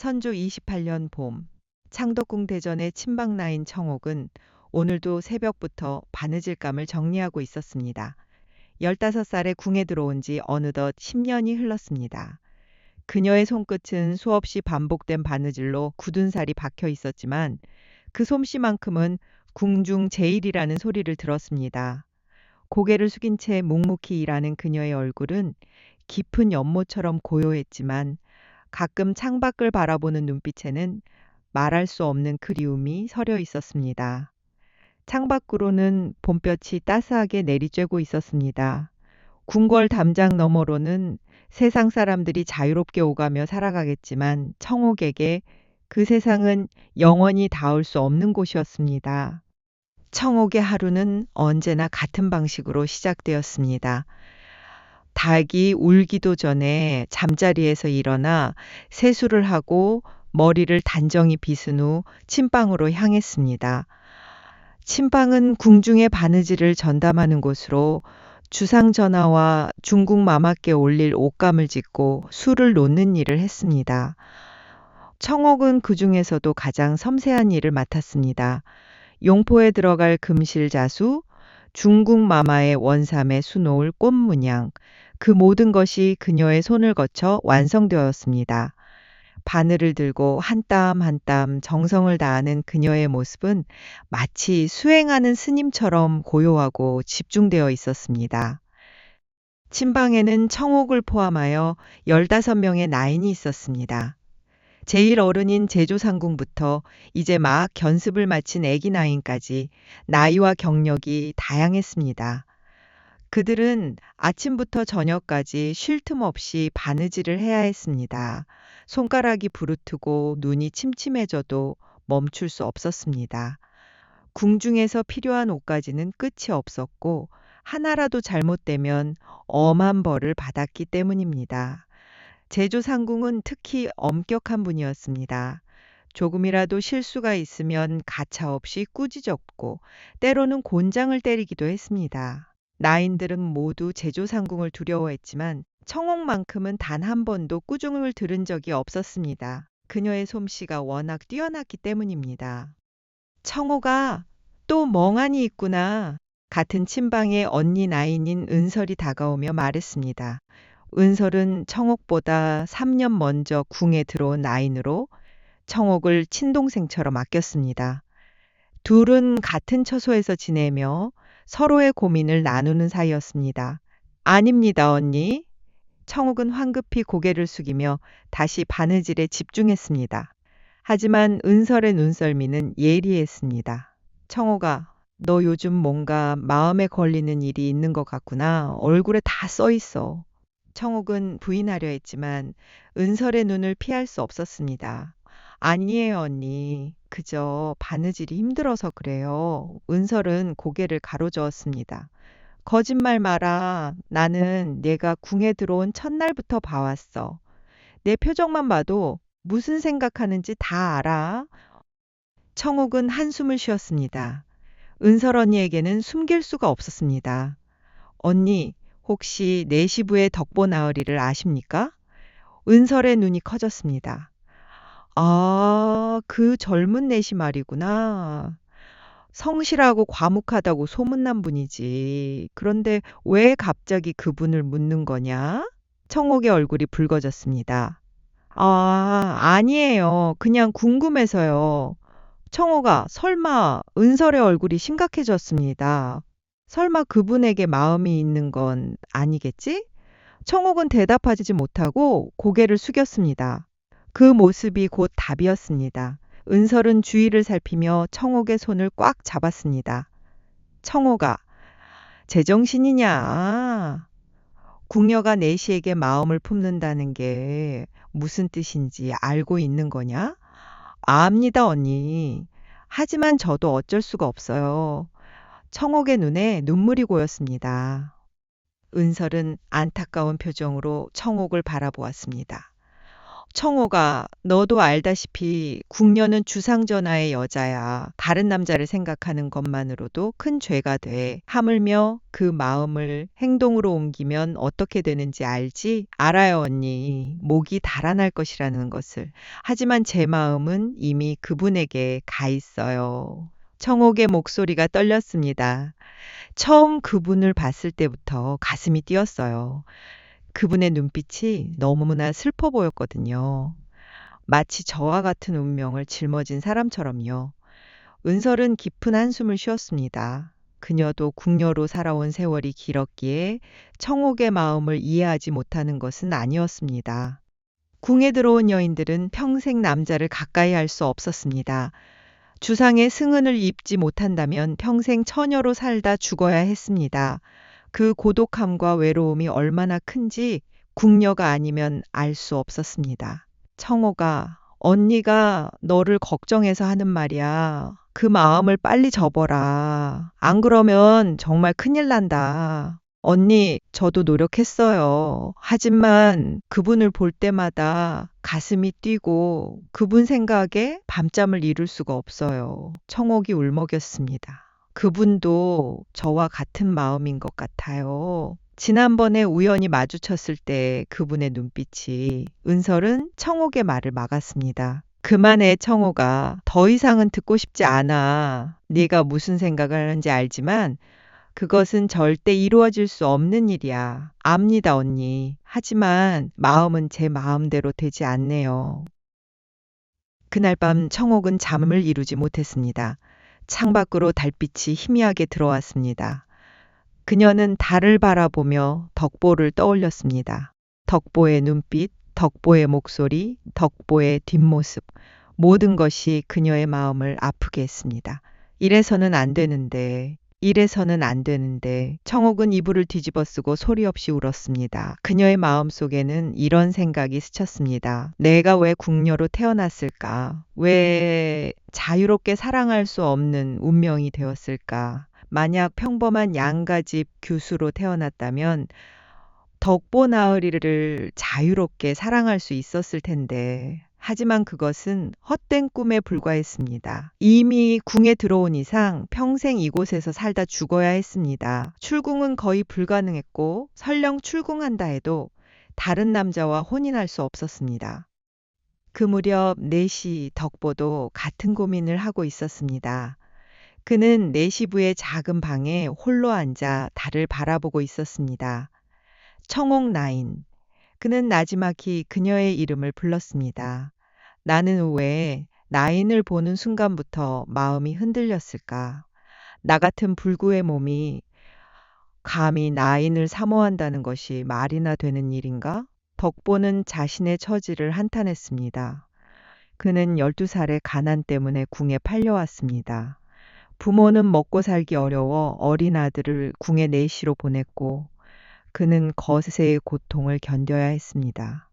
선조 28년 봄, 창덕궁 대전의 친방나인 청옥은 오늘도 새벽부터 바느질감을 정리하고 있었습니다. 15살에 궁에 들어온 지 어느덧 10년이 흘렀습니다. 그녀의 손끝은 수없이 반복된 바느질로 굳은 살이 박혀 있었지만 그 솜씨만큼은 궁중 제일이라는 소리를 들었습니다. 고개를 숙인 채 묵묵히 일하는 그녀의 얼굴은 깊은 연못처럼 고요했지만 가끔 창밖을 바라보는 눈빛에는 말할 수 없는 그리움이 서려 있었습니다. 창밖으로는 봄볕이 따스하게 내리쬐고 있었습니다. 궁궐 담장 너머로는 세상 사람들이 자유롭게 오가며 살아가겠지만 청옥에게 그 세상은 영원히 닿을 수 없는 곳이었습니다. 청옥의 하루는 언제나 같은 방식으로 시작되었습니다. 닭이 울기도 전에 잠자리에서 일어나 세수를 하고 머리를 단정히 빗은 후 침방으로 향했습니다. 침방은 궁중의 바느질을 전담하는 곳으로 주상전하와 중국 마마께 올릴 옷감을 짓고 술을 놓는 일을 했습니다. 청옥은 그 중에서도 가장 섬세한 일을 맡았습니다. 용포에 들어갈 금실자수, 중국 마마의 원삼에 수놓을 꽃문양, 그 모든 것이 그녀의 손을 거쳐 완성되었습니다. 바늘을 들고 한 땀 한 땀 정성을 다하는 그녀의 모습은 마치 수행하는 스님처럼 고요하고 집중되어 있었습니다. 침방에는 청옥을 포함하여 15명의 나인이 있었습니다. 제일 어른인 제조상궁부터 이제 막 견습을 마친 애기 나인까지 나이와 경력이 다양했습니다. 그들은 아침부터 저녁까지 쉴 틈 없이 바느질을 해야 했습니다. 손가락이 부르트고 눈이 침침해져도 멈출 수 없었습니다. 궁중에서 필요한 옷까지는 끝이 없었고 하나라도 잘못되면 엄한 벌을 받았기 때문입니다. 제조상궁은 특히 엄격한 분이었습니다. 조금이라도 실수가 있으면 가차없이 꾸짖었고 때로는 곤장을 때리기도 했습니다. 나인들은 모두 제조상궁을 두려워했지만 청옥만큼은 단 한 번도 꾸중을 들은 적이 없었습니다. 그녀의 솜씨가 워낙 뛰어났기 때문입니다. 청옥아, 또 멍하니 있구나. 같은 침방의 언니 나인인 은설이 다가오며 말했습니다. 은설은 청옥보다 3년 먼저 궁에 들어온 나인으로 청옥을 친동생처럼 아꼈습니다. 둘은 같은 처소에서 지내며 서로의 고민을 나누는 사이였습니다. 아닙니다, 언니. 청옥은 황급히 고개를 숙이며 다시 바느질에 집중했습니다. 하지만 은설의 눈썰미는 예리했습니다. 청옥아, 너 요즘 뭔가 마음에 걸리는 일이 있는 것 같구나. 얼굴에 다 써 있어. 청옥은 부인하려 했지만 은설의 눈을 피할 수 없었습니다. 아니에요, 언니. 그저 바느질이 힘들어서 그래요. 은설은 고개를 가로저었습니다. 거짓말 마라. 나는 내가 궁에 들어온 첫날부터 봐왔어. 내 표정만 봐도 무슨 생각하는지 다 알아. 청옥은 한숨을 쉬었습니다. 은설 언니에게는 숨길 수가 없었습니다. 언니, 혹시 내시부의 덕보나으리를 아십니까? 은설의 눈이 커졌습니다. 아, 그 젊은 내시 말이구나. 성실하고 과묵하다고 소문난 분이지. 그런데 왜 갑자기 그분을 묻는 거냐? 청옥의 얼굴이 붉어졌습니다. 아, 아니에요. 그냥 궁금해서요. 청옥아, 설마 은설의 얼굴이 심각해졌습니다. 설마 그분에게 마음이 있는 건 아니겠지? 청옥은 대답하지 못하고 고개를 숙였습니다. 그 모습이 곧 답이었습니다. 은설은 주위를 살피며 청옥의 손을 꽉 잡았습니다. 청옥아, 제정신이냐? 궁녀가 내시에게 마음을 품는다는 게 무슨 뜻인지 알고 있는 거냐? 압니다, 언니. 하지만 저도 어쩔 수가 없어요. 청옥의 눈에 눈물이 고였습니다. 은설은 안타까운 표정으로 청옥을 바라보았습니다. 청호가 너도 알다시피 궁녀는 주상전하의 여자야. 다른 남자를 생각하는 것만으로도 큰 죄가 돼. 하물며 그 마음을 행동으로 옮기면 어떻게 되는지 알지? 알아요, 언니. 목이 달아날 것이라는 것을. 하지만 제 마음은 이미 그분에게 가 있어요. 청옥의 목소리가 떨렸습니다. 처음 그분을 봤을 때부터 가슴이 뛰었어요. 그분의 눈빛이 너무나 슬퍼 보였거든요. 마치 저와 같은 운명을 짊어진 사람처럼요. 은설은 깊은 한숨을 쉬었습니다. 그녀도 궁녀로 살아온 세월이 길었기에 청옥의 마음을 이해하지 못하는 것은 아니었습니다. 궁에 들어온 여인들은 평생 남자를 가까이 할 수 없었습니다. 주상의 승은을 입지 못한다면 평생 처녀로 살다 죽어야 했습니다. 그 고독함과 외로움이 얼마나 큰지 궁녀가 아니면 알 수 없었습니다. 청호가 언니가 너를 걱정해서 하는 말이야. 그 마음을 빨리 접어라. 안 그러면 정말 큰일 난다. 언니, 저도 노력했어요. 하지만 그분을 볼 때마다 가슴이 뛰고 그분 생각에 밤잠을 이룰 수가 없어요. 청옥이 울먹였습니다. 그분도 저와 같은 마음인 것 같아요. 지난번에 우연히 마주쳤을 때 그분의 눈빛이 은설은 청옥의 말을 막았습니다. 그만해 청옥아. 더 이상은 듣고 싶지 않아. 네가 무슨 생각을 하는지 알지만 그것은 절대 이루어질 수 없는 일이야. 압니다, 언니. 하지만 마음은 제 마음대로 되지 않네요. 그날 밤 청옥은 잠을 이루지 못했습니다. 창밖으로 달빛이 희미하게 들어왔습니다. 그녀는 달을 바라보며 덕보를 떠올렸습니다. 덕보의 눈빛, 덕보의 목소리, 덕보의 뒷모습, 모든 것이 그녀의 마음을 아프게 했습니다. 이래서는 안 되는데, 이래서는 안 되는데, 청옥은 이불을 뒤집어 쓰고 소리 없이 울었습니다. 그녀의 마음 속에는 이런 생각이 스쳤습니다. 내가 왜 궁녀로 태어났을까? 왜 자유롭게 사랑할 수 없는 운명이 되었을까? 만약 평범한 양가집 교수로 태어났다면 덕보 나으리를 자유롭게 사랑할 수 있었을 텐데 하지만 그것은 헛된 꿈에 불과했습니다. 이미 궁에 들어온 이상 평생 이곳에서 살다 죽어야 했습니다. 출궁은 거의 불가능했고 설령 출궁한다 해도 다른 남자와 혼인할 수 없었습니다. 그 무렵 내시 덕보도 같은 고민을 하고 있었습니다. 그는 내시부의 작은 방에 홀로 앉아 달을 바라보고 있었습니다. 청옥 나인. 그는 나지막히 그녀의 이름을 불렀습니다. 나는 왜 나인을 보는 순간부터 마음이 흔들렸을까? 나 같은 불구의 몸이 감히 나인을 사모한다는 것이 말이나 되는 일인가? 덕보는 자신의 처지를 한탄했습니다. 그는 12살의 가난 때문에 궁에 팔려왔습니다. 부모는 먹고 살기 어려워 어린 아들을 궁에 내시로 보냈고 그는 거세의 고통을 견뎌야 했습니다.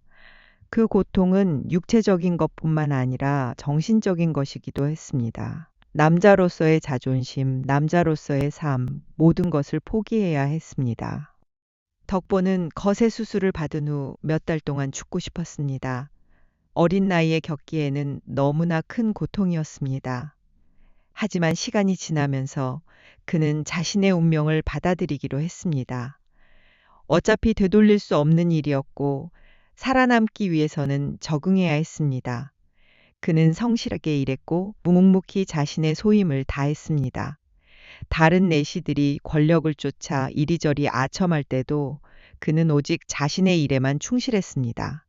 그 고통은 육체적인 것뿐만 아니라 정신적인 것이기도 했습니다. 남자로서의 자존심, 남자로서의 삶, 모든 것을 포기해야 했습니다. 덕보는 거세 수술을 받은 후 몇 달 동안 죽고 싶었습니다. 어린 나이에 겪기에는 너무나 큰 고통이었습니다. 하지만 시간이 지나면서 그는 자신의 운명을 받아들이기로 했습니다. 어차피 되돌릴 수 없는 일이었고 살아남기 위해서는 적응해야 했습니다. 그는 성실하게 일했고 묵묵히 자신의 소임을 다했습니다. 다른 내시들이 권력을 쫓아 이리저리 아첨할 때도 그는 오직 자신의 일에만 충실했습니다.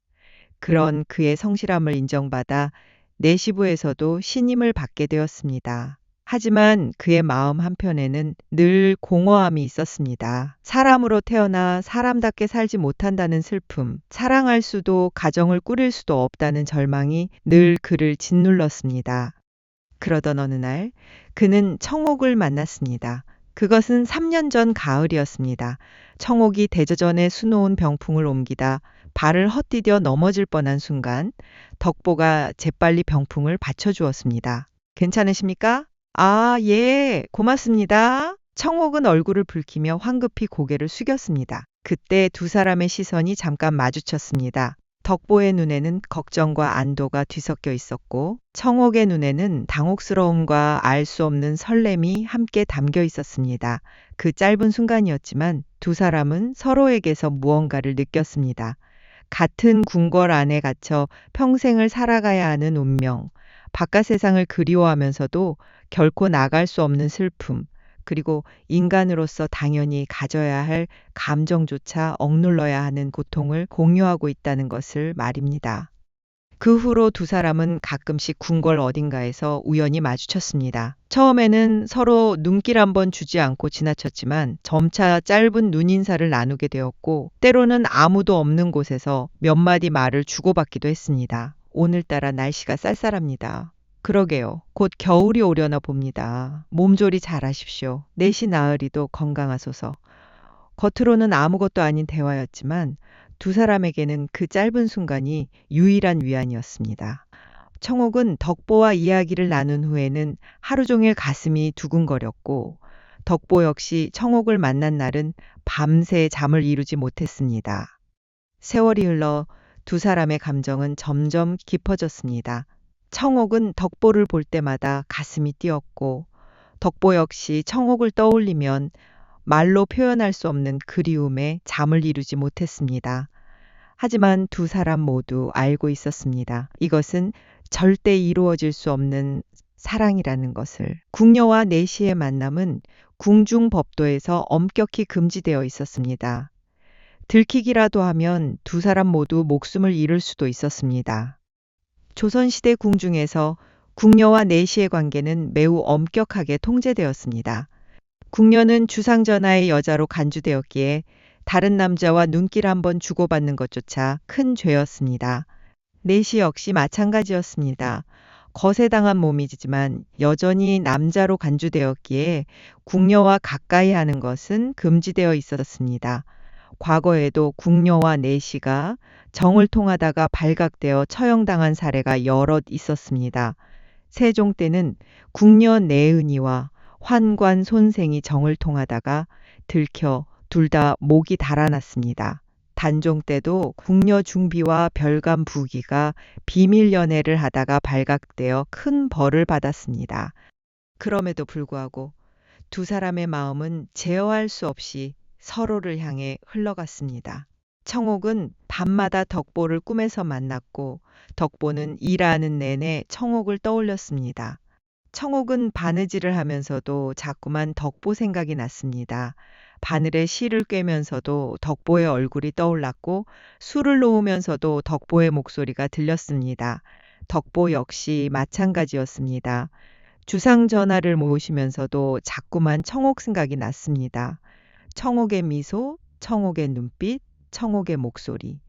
그런 그의 성실함을 인정받아 내시부에서도 신임을 받게 되었습니다. 하지만 그의 마음 한편에는 늘 공허함이 있었습니다. 사람으로 태어나 사람답게 살지 못한다는 슬픔, 사랑할 수도 가정을 꾸릴 수도 없다는 절망이 늘 그를 짓눌렀습니다. 그러던 어느 날 그는 청옥을 만났습니다. 그것은 3년 전 가을이었습니다. 청옥이 대저전에 수놓은 병풍을 옮기다 발을 헛디뎌 넘어질 뻔한 순간 덕보가 재빨리 병풍을 받쳐주었습니다. 괜찮으십니까? 아, 예, 고맙습니다. 청옥은 얼굴을 붉히며 황급히 고개를 숙였습니다. 그때 두 사람의 시선이 잠깐 마주쳤습니다. 덕보의 눈에는 걱정과 안도가 뒤섞여 있었고 청옥의 눈에는 당혹스러움과 알 수 없는 설렘이 함께 담겨 있었습니다. 그 짧은 순간이었지만 두 사람은 서로에게서 무언가를 느꼈습니다. 같은 궁궐 안에 갇혀 평생을 살아가야 하는 운명, 바깥 세상을 그리워하면서도 결코 나갈 수 없는 슬픔, 그리고 인간으로서 당연히 가져야 할 감정조차 억눌러야 하는 고통을 공유하고 있다는 것을 말입니다. 그 후로 두 사람은 가끔씩 궁궐 어딘가에서 우연히 마주쳤습니다. 처음에는 서로 눈길 한번 주지 않고 지나쳤지만 점차 짧은 눈인사를 나누게 되었고 때로는 아무도 없는 곳에서 몇 마디 말을 주고받기도 했습니다. 오늘따라 날씨가 쌀쌀합니다. 그러게요. 곧 겨울이 오려나 봅니다. 몸조리 잘하십시오. 내시 나으리도 건강하소서. 겉으로는 아무것도 아닌 대화였지만 두 사람에게는 그 짧은 순간이 유일한 위안이었습니다. 청옥은 덕보와 이야기를 나눈 후에는 하루 종일 가슴이 두근거렸고 덕보 역시 청옥을 만난 날은 밤새 잠을 이루지 못했습니다. 세월이 흘러 두 사람의 감정은 점점 깊어졌습니다. 청옥은 덕보를 볼 때마다 가슴이 뛰었고 덕보 역시 청옥을 떠올리면 말로 표현할 수 없는 그리움에 잠을 이루지 못했습니다. 하지만 두 사람 모두 알고 있었습니다. 이것은 절대 이루어질 수 없는 사랑이라는 것을. 궁녀와 내시의 만남은 궁중법도에서 엄격히 금지되어 있었습니다. 들키기라도 하면 두 사람 모두 목숨을 잃을 수도 있었습니다. 조선시대 궁중에서 궁녀와 내시의 관계는 매우 엄격하게 통제되었습니다. 궁녀는 주상전하의 여자로 간주되었기에 다른 남자와 눈길 한번 주고받는 것조차 큰 죄였습니다. 내시 역시 마찬가지였습니다. 거세당한 몸이지만 여전히 남자로 간주되었기에 궁녀와 가까이 하는 것은 금지되어 있었습니다. 과거에도 궁녀와 내시가 정을 통하다가 발각되어 처형당한 사례가 여럿 있었습니다. 세종 때는 궁녀 내은이와 환관 손생이 정을 통하다가 들켜 둘 다 목이 달아났습니다. 단종 때도 궁녀 중비와 별감 부기가 비밀 연애를 하다가 발각되어 큰 벌을 받았습니다. 그럼에도 불구하고 두 사람의 마음은 제어할 수 없이 서로를 향해 흘러갔습니다. 청옥은 밤마다 덕보를 꿈에서 만났고 덕보는 일하는 내내 청옥을 떠올렸습니다. 청옥은 바느질을 하면서도 자꾸만 덕보 생각이 났습니다. 바늘에 실을 꿰면서도 덕보의 얼굴이 떠올랐고 술을 놓으면서도 덕보의 목소리가 들렸습니다. 덕보 역시 마찬가지였습니다. 주상전하를 모으시면서도 자꾸만 청옥 생각이 났습니다. 청옥의 미소, 청옥의 눈빛, 청옥의 목소리.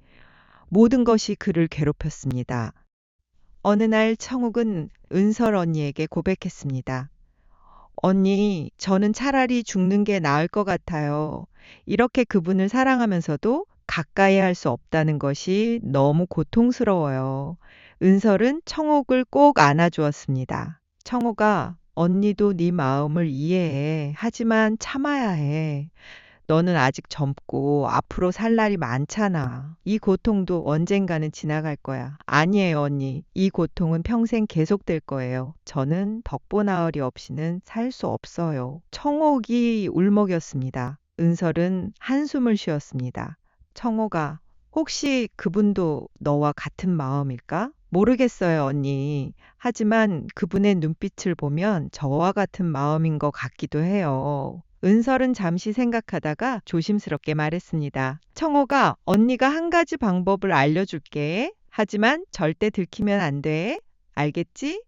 모든 것이 그를 괴롭혔습니다. 어느 날 청옥은 은설 언니에게 고백했습니다. 언니, 저는 차라리 죽는 게 나을 것 같아요. 이렇게 그분을 사랑하면서도 가까이 할 수 없다는 것이 너무 고통스러워요. 은설은 청옥을 꼭 안아주었습니다. 청옥아, 언니도 네 마음을 이해해. 하지만 참아야 해. 너는 아직 젊고 앞으로 살 날이 많잖아. 이 고통도 언젠가는 지나갈 거야. 아니에요, 언니. 이 고통은 평생 계속될 거예요. 저는 덕보나으리 없이는 살 수 없어요. 청옥이 울먹였습니다. 은설은 한숨을 쉬었습니다. 청옥아, 혹시 그분도 너와 같은 마음일까? 모르겠어요, 언니. 하지만 그분의 눈빛을 보면 저와 같은 마음인 것 같기도 해요. 은설은 잠시 생각하다가 조심스럽게 말했습니다. 청호가 언니가 한 가지 방법을 알려줄게. 하지만 절대 들키면 안 돼. 알겠지?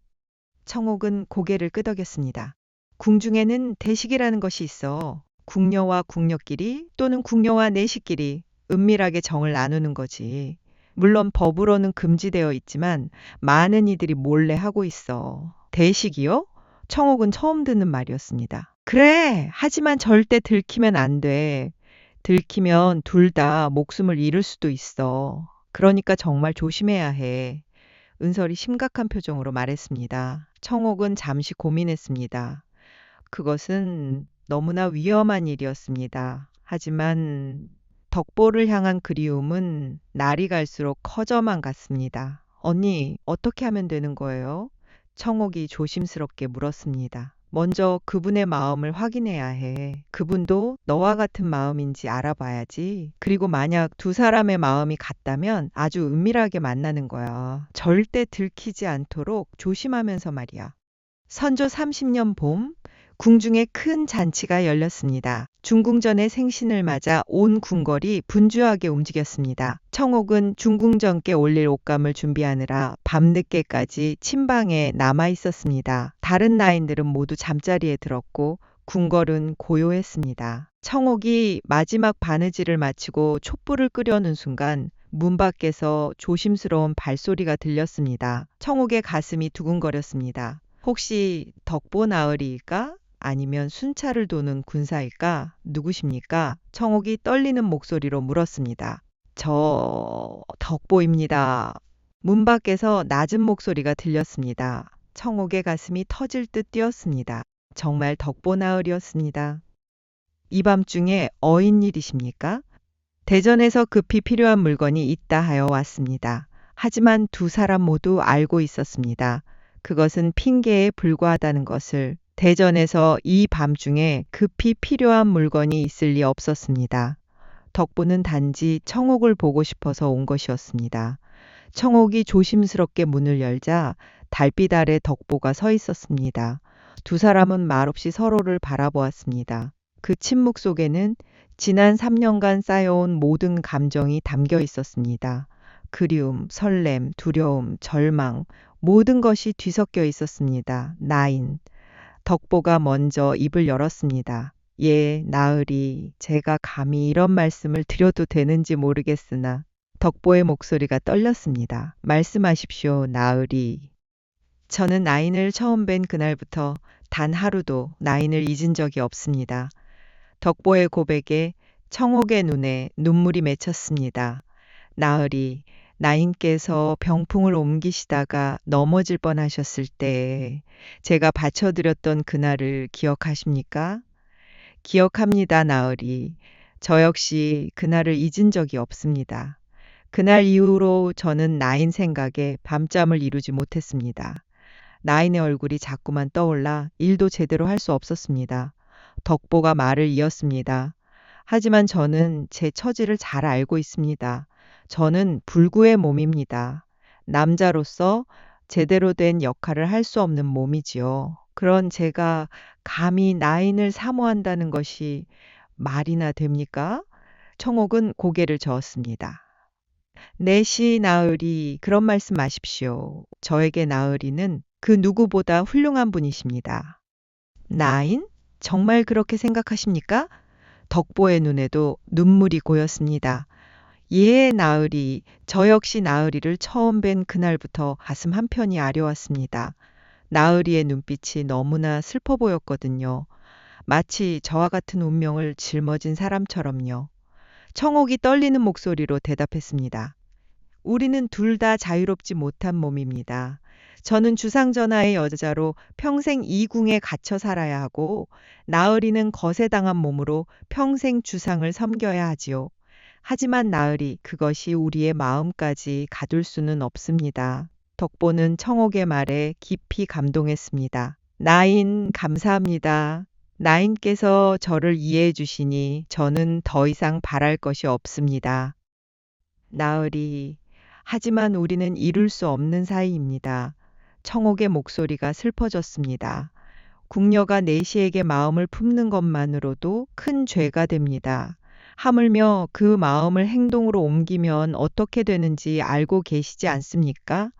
청옥은 고개를 끄덕였습니다. 궁중에는 대식이라는 것이 있어. 궁녀와 궁녀끼리 또는 궁녀와 내시끼리 은밀하게 정을 나누는 거지. 물론 법으로는 금지되어 있지만 많은 이들이 몰래 하고 있어. 대식이요? 청옥은 처음 듣는 말이었습니다. 그래, 하지만 절대 들키면 안 돼. 들키면 둘 다 목숨을 잃을 수도 있어. 그러니까 정말 조심해야 해. 은설이 심각한 표정으로 말했습니다. 청옥은 잠시 고민했습니다. 그것은 너무나 위험한 일이었습니다. 하지만 덕보를 향한 그리움은 날이 갈수록 커져만 갔습니다. 언니, 어떻게 하면 되는 거예요? 청옥이 조심스럽게 물었습니다. 먼저 그분의 마음을 확인해야 해. 그분도 너와 같은 마음인지 알아봐야지. 그리고 만약 두 사람의 마음이 같다면 아주 은밀하게 만나는 거야. 절대 들키지 않도록 조심하면서 말이야. 선조 30년 봄, 궁중에 큰 잔치가 열렸습니다. 중궁전의 생신을 맞아 온 궁궐이 분주하게 움직였습니다. 청옥은 중궁전께 올릴 옷감을 준비하느라 밤늦게까지 침방에 남아 있었습니다. 다른 나인들은 모두 잠자리에 들었고 궁궐은 고요했습니다. 청옥이 마지막 바느질을 마치고 촛불을 끄려는 순간 문 밖에서 조심스러운 발소리가 들렸습니다. 청옥의 가슴이 두근거렸습니다. 혹시 덕보 나으리일까? 아니면 순찰을 도는 군사일까? 누구십니까? 청옥이 떨리는 목소리로 물었습니다. 저 덕보입니다. 문 밖에서 낮은 목소리가 들렸습니다. 청옥의 가슴이 터질 듯 뛰었습니다. 정말 덕보 나으리였습니다. 이 밤중에 어인 일이십니까? 대전에서 급히 필요한 물건이 있다 하여 왔습니다. 하지만 두 사람 모두 알고 있었습니다. 그것은 핑계에 불과하다는 것을. 대전에서 이 밤중에 급히 필요한 물건이 있을 리 없었습니다. 덕보는 단지 청옥을 보고 싶어서 온 것이었습니다. 청옥이 조심스럽게 문을 열자 달빛 아래 덕보가 서 있었습니다. 두 사람은 말없이 서로를 바라보았습니다. 그 침묵 속에는 지난 3년간 쌓여온 모든 감정이 담겨 있었습니다. 그리움, 설렘, 두려움, 절망, 모든 것이 뒤섞여 있었습니다. 나인. 덕보가 먼저 입을 열었습니다. 예, 나으리, 제가 감히 이런 말씀을 드려도 되는지 모르겠으나 덕보의 목소리가 떨렸습니다. 말씀하십시오, 나으리. 저는 나인을 처음 뵌 그날부터 단 하루도 나인을 잊은 적이 없습니다. 덕보의 고백에 청옥의 눈에 눈물이 맺혔습니다. 나으리, 나인께서 병풍을 옮기시다가 넘어질 뻔하셨을 때 제가 바쳐드렸던 그날을 기억하십니까? 기억합니다, 나으리. 저 역시 그날을 잊은 적이 없습니다. 그날 이후로 저는 나인 생각에 밤잠을 이루지 못했습니다. 나인의 얼굴이 자꾸만 떠올라 일도 제대로 할 수 없었습니다. 덕보가 말을 이었습니다. 하지만 저는 제 처지를 잘 알고 있습니다. 저는 불구의 몸입니다. 남자로서 제대로 된 역할을 할 수 없는 몸이지요. 그런 제가 감히 나인을 사모한다는 것이 말이나 됩니까? 청옥은 고개를 저었습니다. 내시 나으리, 그런 말씀 마십시오. 저에게 나으리는 그 누구보다 훌륭한 분이십니다. 나인? 정말 그렇게 생각하십니까? 덕보의 눈에도 눈물이 고였습니다. 예, 나으리. 저 역시 나으리를 처음 뵌 그날부터 가슴 한편이 아려왔습니다. 나으리의 눈빛이 너무나 슬퍼 보였거든요. 마치 저와 같은 운명을 짊어진 사람처럼요. 청옥이 떨리는 목소리로 대답했습니다. 우리는 둘 다 자유롭지 못한 몸입니다. 저는 주상전하의 여자로 평생 이 궁에 갇혀 살아야 하고 나으리는 거세당한 몸으로 평생 주상을 섬겨야 하지요. 하지만 나으리, 그것이 우리의 마음까지 가둘 수는 없습니다. 덕보는 청옥의 말에 깊이 감동했습니다. 나인, 감사합니다. 나인께서 저를 이해해 주시니 저는 더 이상 바랄 것이 없습니다. 나으리, 하지만 우리는 이룰 수 없는 사이입니다. 청옥의 목소리가 슬퍼졌습니다. 궁녀가 내시에게 마음을 품는 것만으로도 큰 죄가 됩니다. 하물며 그 마음을 행동으로 옮기면 어떻게 되는지 알고 계시지 않습니까?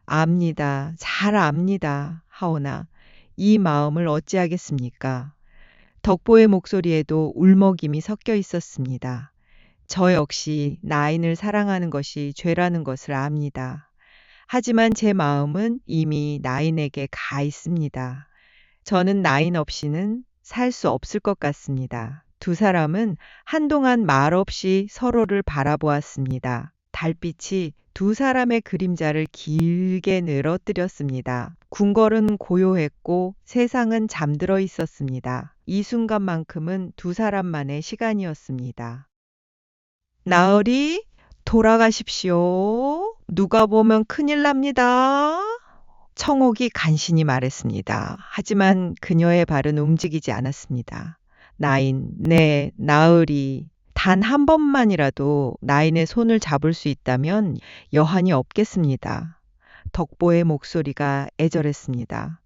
압니다. 잘 압니다. 하오나 이 마음을 어찌하겠습니까? 덕보의 목소리에도 울먹임이 섞여 있었습니다. 저 역시 나인을 사랑하는 것이 죄라는 것을 압니다. 하지만 제 마음은 이미 나인에게 가 있습니다. 저는 나인 없이는 살 수 없을 것 같습니다. 두 사람은 한동안 말없이 서로를 바라보았습니다. 달빛이 두 사람의 그림자를 길게 늘어뜨렸습니다. 궁궐은 고요했고 세상은 잠들어 있었습니다. 이 순간만큼은 두 사람만의 시간이었습니다. 나으리, 돌아가십시오. 누가 보면 큰일 납니다. 청옥이 간신히 말했습니다. 하지만 그녀의 발은 움직이지 않았습니다. 네, 나으리. 단 한 번만이라도 나인의 손을 잡을 수 있다면 여한이 없겠습니다. 덕보의 목소리가 애절했습니다.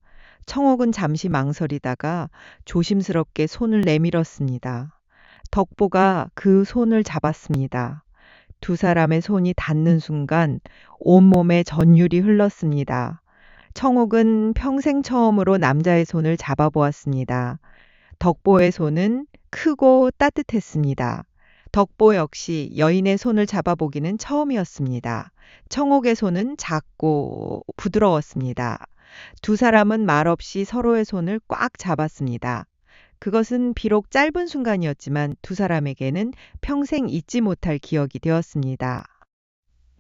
청옥은 잠시 망설이다가 조심스럽게 손을 내밀었습니다. 덕보가 그 손을 잡았습니다. 두 사람의 손이 닿는 순간 온몸에 전율이 흘렀습니다. 청옥은 평생 처음으로 남자의 손을 잡아보았습니다. 덕보의 손은 크고 따뜻했습니다. 덕보 역시 여인의 손을 잡아보기는 처음이었습니다. 청옥의 손은 작고 부드러웠습니다. 두 사람은 말없이 서로의 손을 꽉 잡았습니다. 그것은 비록 짧은 순간이었지만 두 사람에게는 평생 잊지 못할 기억이 되었습니다.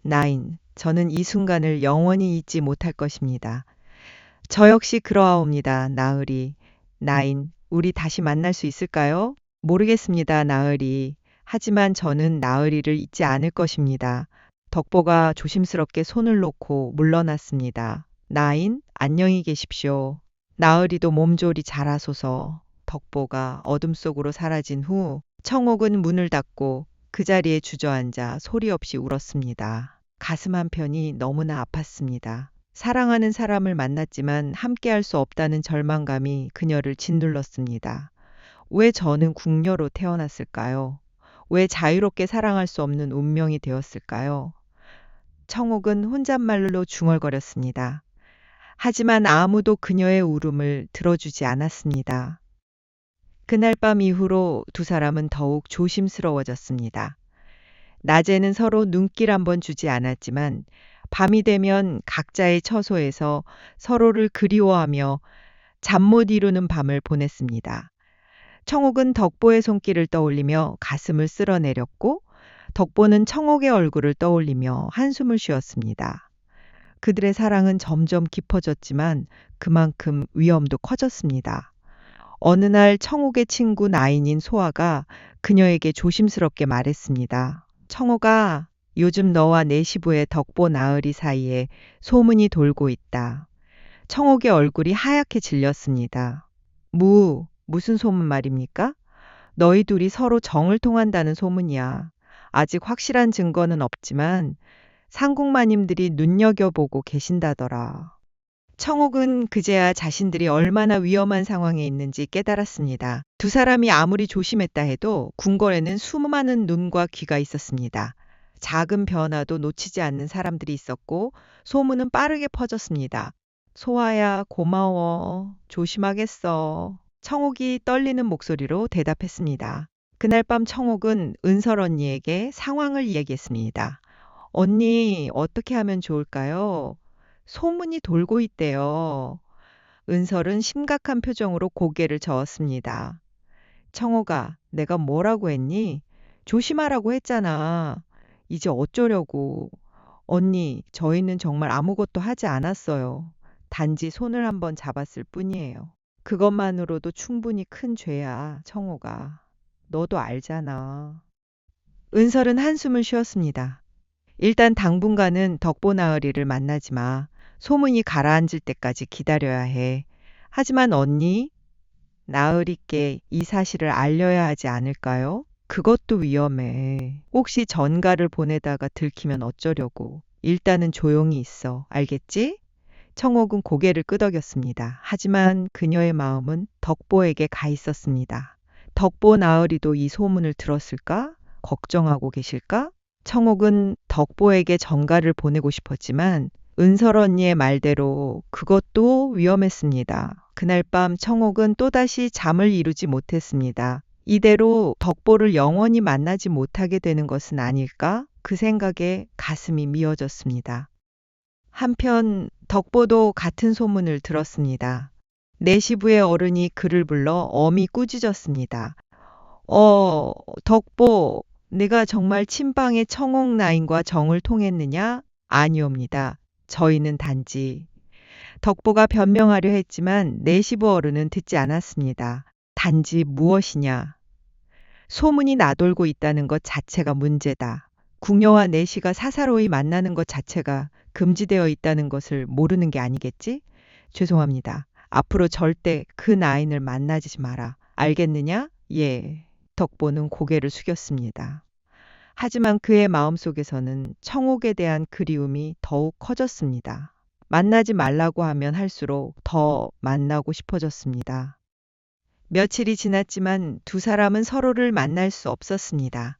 나인, 저는 이 순간을 영원히 잊지 못할 것입니다. 저 역시 그러하옵니다, 나으리. 나인, 우리 다시 만날 수 있을까요? 모르겠습니다, 나으리. 하지만 저는 나으리를 잊지 않을 것입니다. 덕보가 조심스럽게 손을 놓고 물러났습니다. 나인, 안녕히 계십시오. 나으리도 몸조리 잘하소서. 덕보가 어둠 속으로 사라진 후 청옥은 문을 닫고 그 자리에 주저앉아 소리 없이 울었습니다. 가슴 한편이 너무나 아팠습니다. 사랑하는 사람을 만났지만 함께할 수 없다는 절망감이 그녀를 짓눌렀습니다. 왜 저는 궁녀로 태어났을까요? 왜 자유롭게 사랑할 수 없는 운명이 되었을까요? 청옥은 혼잣말로 중얼거렸습니다. 하지만 아무도 그녀의 울음을 들어주지 않았습니다. 그날 밤 이후로 두 사람은 더욱 조심스러워졌습니다. 낮에는 서로 눈길 한번 주지 않았지만 밤이 되면 각자의 처소에서 서로를 그리워하며 잠 못 이루는 밤을 보냈습니다. 청옥은 덕보의 손길을 떠올리며 가슴을 쓸어내렸고 덕보는 청옥의 얼굴을 떠올리며 한숨을 쉬었습니다. 그들의 사랑은 점점 깊어졌지만 그만큼 위험도 커졌습니다. 어느 날 청옥의 친구 나인인 소아가 그녀에게 조심스럽게 말했습니다. 청옥아, 요즘 너와 내 시부의 덕보 나으리 사이에 소문이 돌고 있다. 청옥의 얼굴이 하얗게 질렸습니다. 무슨 소문 말입니까? 너희 둘이 서로 정을 통한다는 소문이야. 아직 확실한 증거는 없지만 상궁마님들이 눈여겨보고 계신다더라. 청옥은 그제야 자신들이 얼마나 위험한 상황에 있는지 깨달았습니다. 두 사람이 아무리 조심했다 해도 궁궐에는 수많은 눈과 귀가 있었습니다. 작은 변화도 놓치지 않는 사람들이 있었고 소문은 빠르게 퍼졌습니다. 소아야, 고마워. 조심하겠어. 청옥이 떨리는 목소리로 대답했습니다. 그날 밤 청옥은 은설 언니에게 상황을 이야기했습니다. 언니, 어떻게 하면 좋을까요? 소문이 돌고 있대요. 은설은 심각한 표정으로 고개를 저었습니다. 청옥아, 내가 뭐라고 했니? 조심하라고 했잖아. 이제 어쩌려고. 언니, 저희는 정말 아무것도 하지 않았어요. 단지 손을 한번 잡았을 뿐이에요. 그것만으로도 충분히 큰 죄야, 청옥아. 너도 알잖아. 은설은 한숨을 쉬었습니다. 일단 당분간은 덕보 나으리를 만나지 마. 소문이 가라앉을 때까지 기다려야 해. 하지만 언니, 나으리께 이 사실을 알려야 하지 않을까요? 그것도 위험해. 혹시 전가를 보내다가 들키면 어쩌려고. 일단은 조용히 있어. 알겠지? 청옥은 고개를 끄덕였습니다. 하지만 그녀의 마음은 덕보에게 가 있었습니다. 덕보 나으리도 이 소문을 들었을까? 걱정하고 계실까? 청옥은 덕보에게 전가를 보내고 싶었지만 은설 언니의 말대로 그것도 위험했습니다. 그날 밤 청옥은 또다시 잠을 이루지 못했습니다. 이대로 덕보를 영원히 만나지 못하게 되는 것은 아닐까? 그 생각에 가슴이 미어졌습니다. 한편 덕보도 같은 소문을 들었습니다. 내시부의 어른이 그를 불러 엄히 꾸짖었습니다. 덕보, 내가 정말 친방의 청옥 나인과 정을 통했느냐? 아니옵니다. 저희는 단지. 덕보가 변명하려 했지만 내시부 어른은 듣지 않았습니다. 단지 무엇이냐? 소문이 나돌고 있다는 것 자체가 문제다. 궁녀와 내시가 사사로이 만나는 것 자체가 금지되어 있다는 것을 모르는 게 아니겠지? 죄송합니다. 앞으로 절대 그 나인을 만나지 마라. 알겠느냐? 예. 덕보는 고개를 숙였습니다. 하지만 그의 마음속에서는 청옥에 대한 그리움이 더욱 커졌습니다. 만나지 말라고 하면 할수록 더 만나고 싶어졌습니다. 며칠이 지났지만 두 사람은 서로를 만날 수 없었습니다.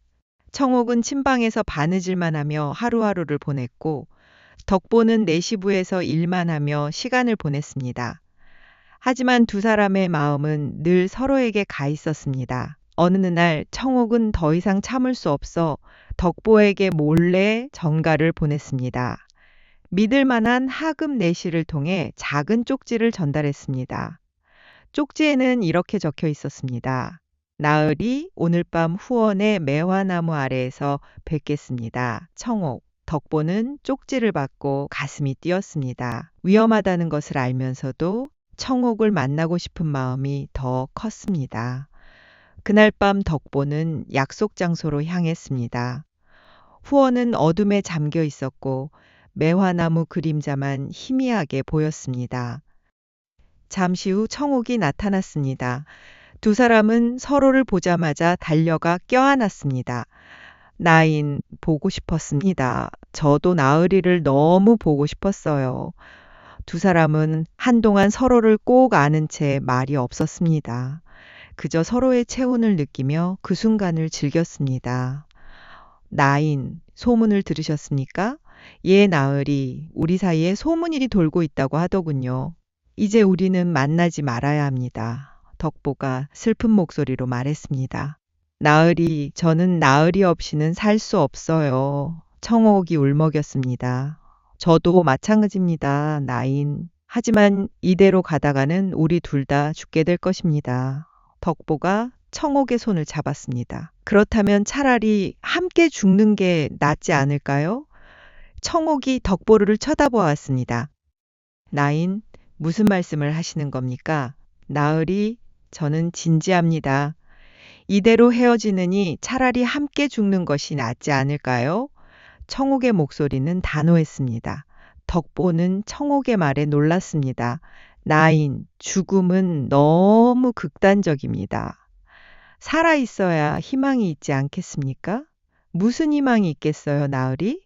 청옥은 침방에서 바느질만 하며 하루하루를 보냈고 덕보는 내시부에서 일만 하며 시간을 보냈습니다. 하지만 두 사람의 마음은 늘 서로에게 가 있었습니다. 어느 날 청옥은 더 이상 참을 수 없어 덕보에게 몰래 전가를 보냈습니다. 믿을 만한 하급 내시를 통해 작은 쪽지를 전달했습니다. 쪽지에는 이렇게 적혀 있었습니다. 나으리 오늘 밤 후원의 매화나무 아래에서 뵙겠습니다. 청옥. 덕보는 쪽지를 받고 가슴이 뛰었습니다. 위험하다는 것을 알면서도 청옥을 만나고 싶은 마음이 더 컸습니다. 그날 밤 덕보는 약속 장소로 향했습니다. 후원은 어둠에 잠겨 있었고 매화나무 그림자만 희미하게 보였습니다. 잠시 후 청옥이 나타났습니다. 두 사람은 서로를 보자마자 달려가 껴안았습니다. 나인, 보고 싶었습니다. 저도 나으리를 너무 보고 싶었어요. 두 사람은 한동안 서로를 꼭 아는 채 말이 없었습니다. 그저 서로의 체온을 느끼며 그 순간을 즐겼습니다. 나인, 소문을 들으셨습니까? 예, 나으리, 우리 사이에 소문이 돌고 있다고 하더군요. 이제 우리는 만나지 말아야 합니다. 덕보가 슬픈 목소리로 말했습니다. 나으리, 저는 나으리 없이는 살 수 없어요. 청옥이 울먹였습니다. 저도 마찬가지입니다, 나인. 하지만 이대로 가다가는 우리 둘 다 죽게 될 것입니다. 덕보가 청옥의 손을 잡았습니다. 그렇다면 차라리 함께 죽는 게 낫지 않을까요? 청옥이 덕보를 쳐다보았습니다. 나인, 무슨 말씀을 하시는 겁니까? 나으리, 저는 진지합니다. 이대로 헤어지느니 차라리 함께 죽는 것이 낫지 않을까요? 청옥의 목소리는 단호했습니다. 덕보는 청옥의 말에 놀랐습니다. 나인, 죽음은 너무 극단적입니다. 살아 있어야 희망이 있지 않겠습니까? 무슨 희망이 있겠어요, 나으리?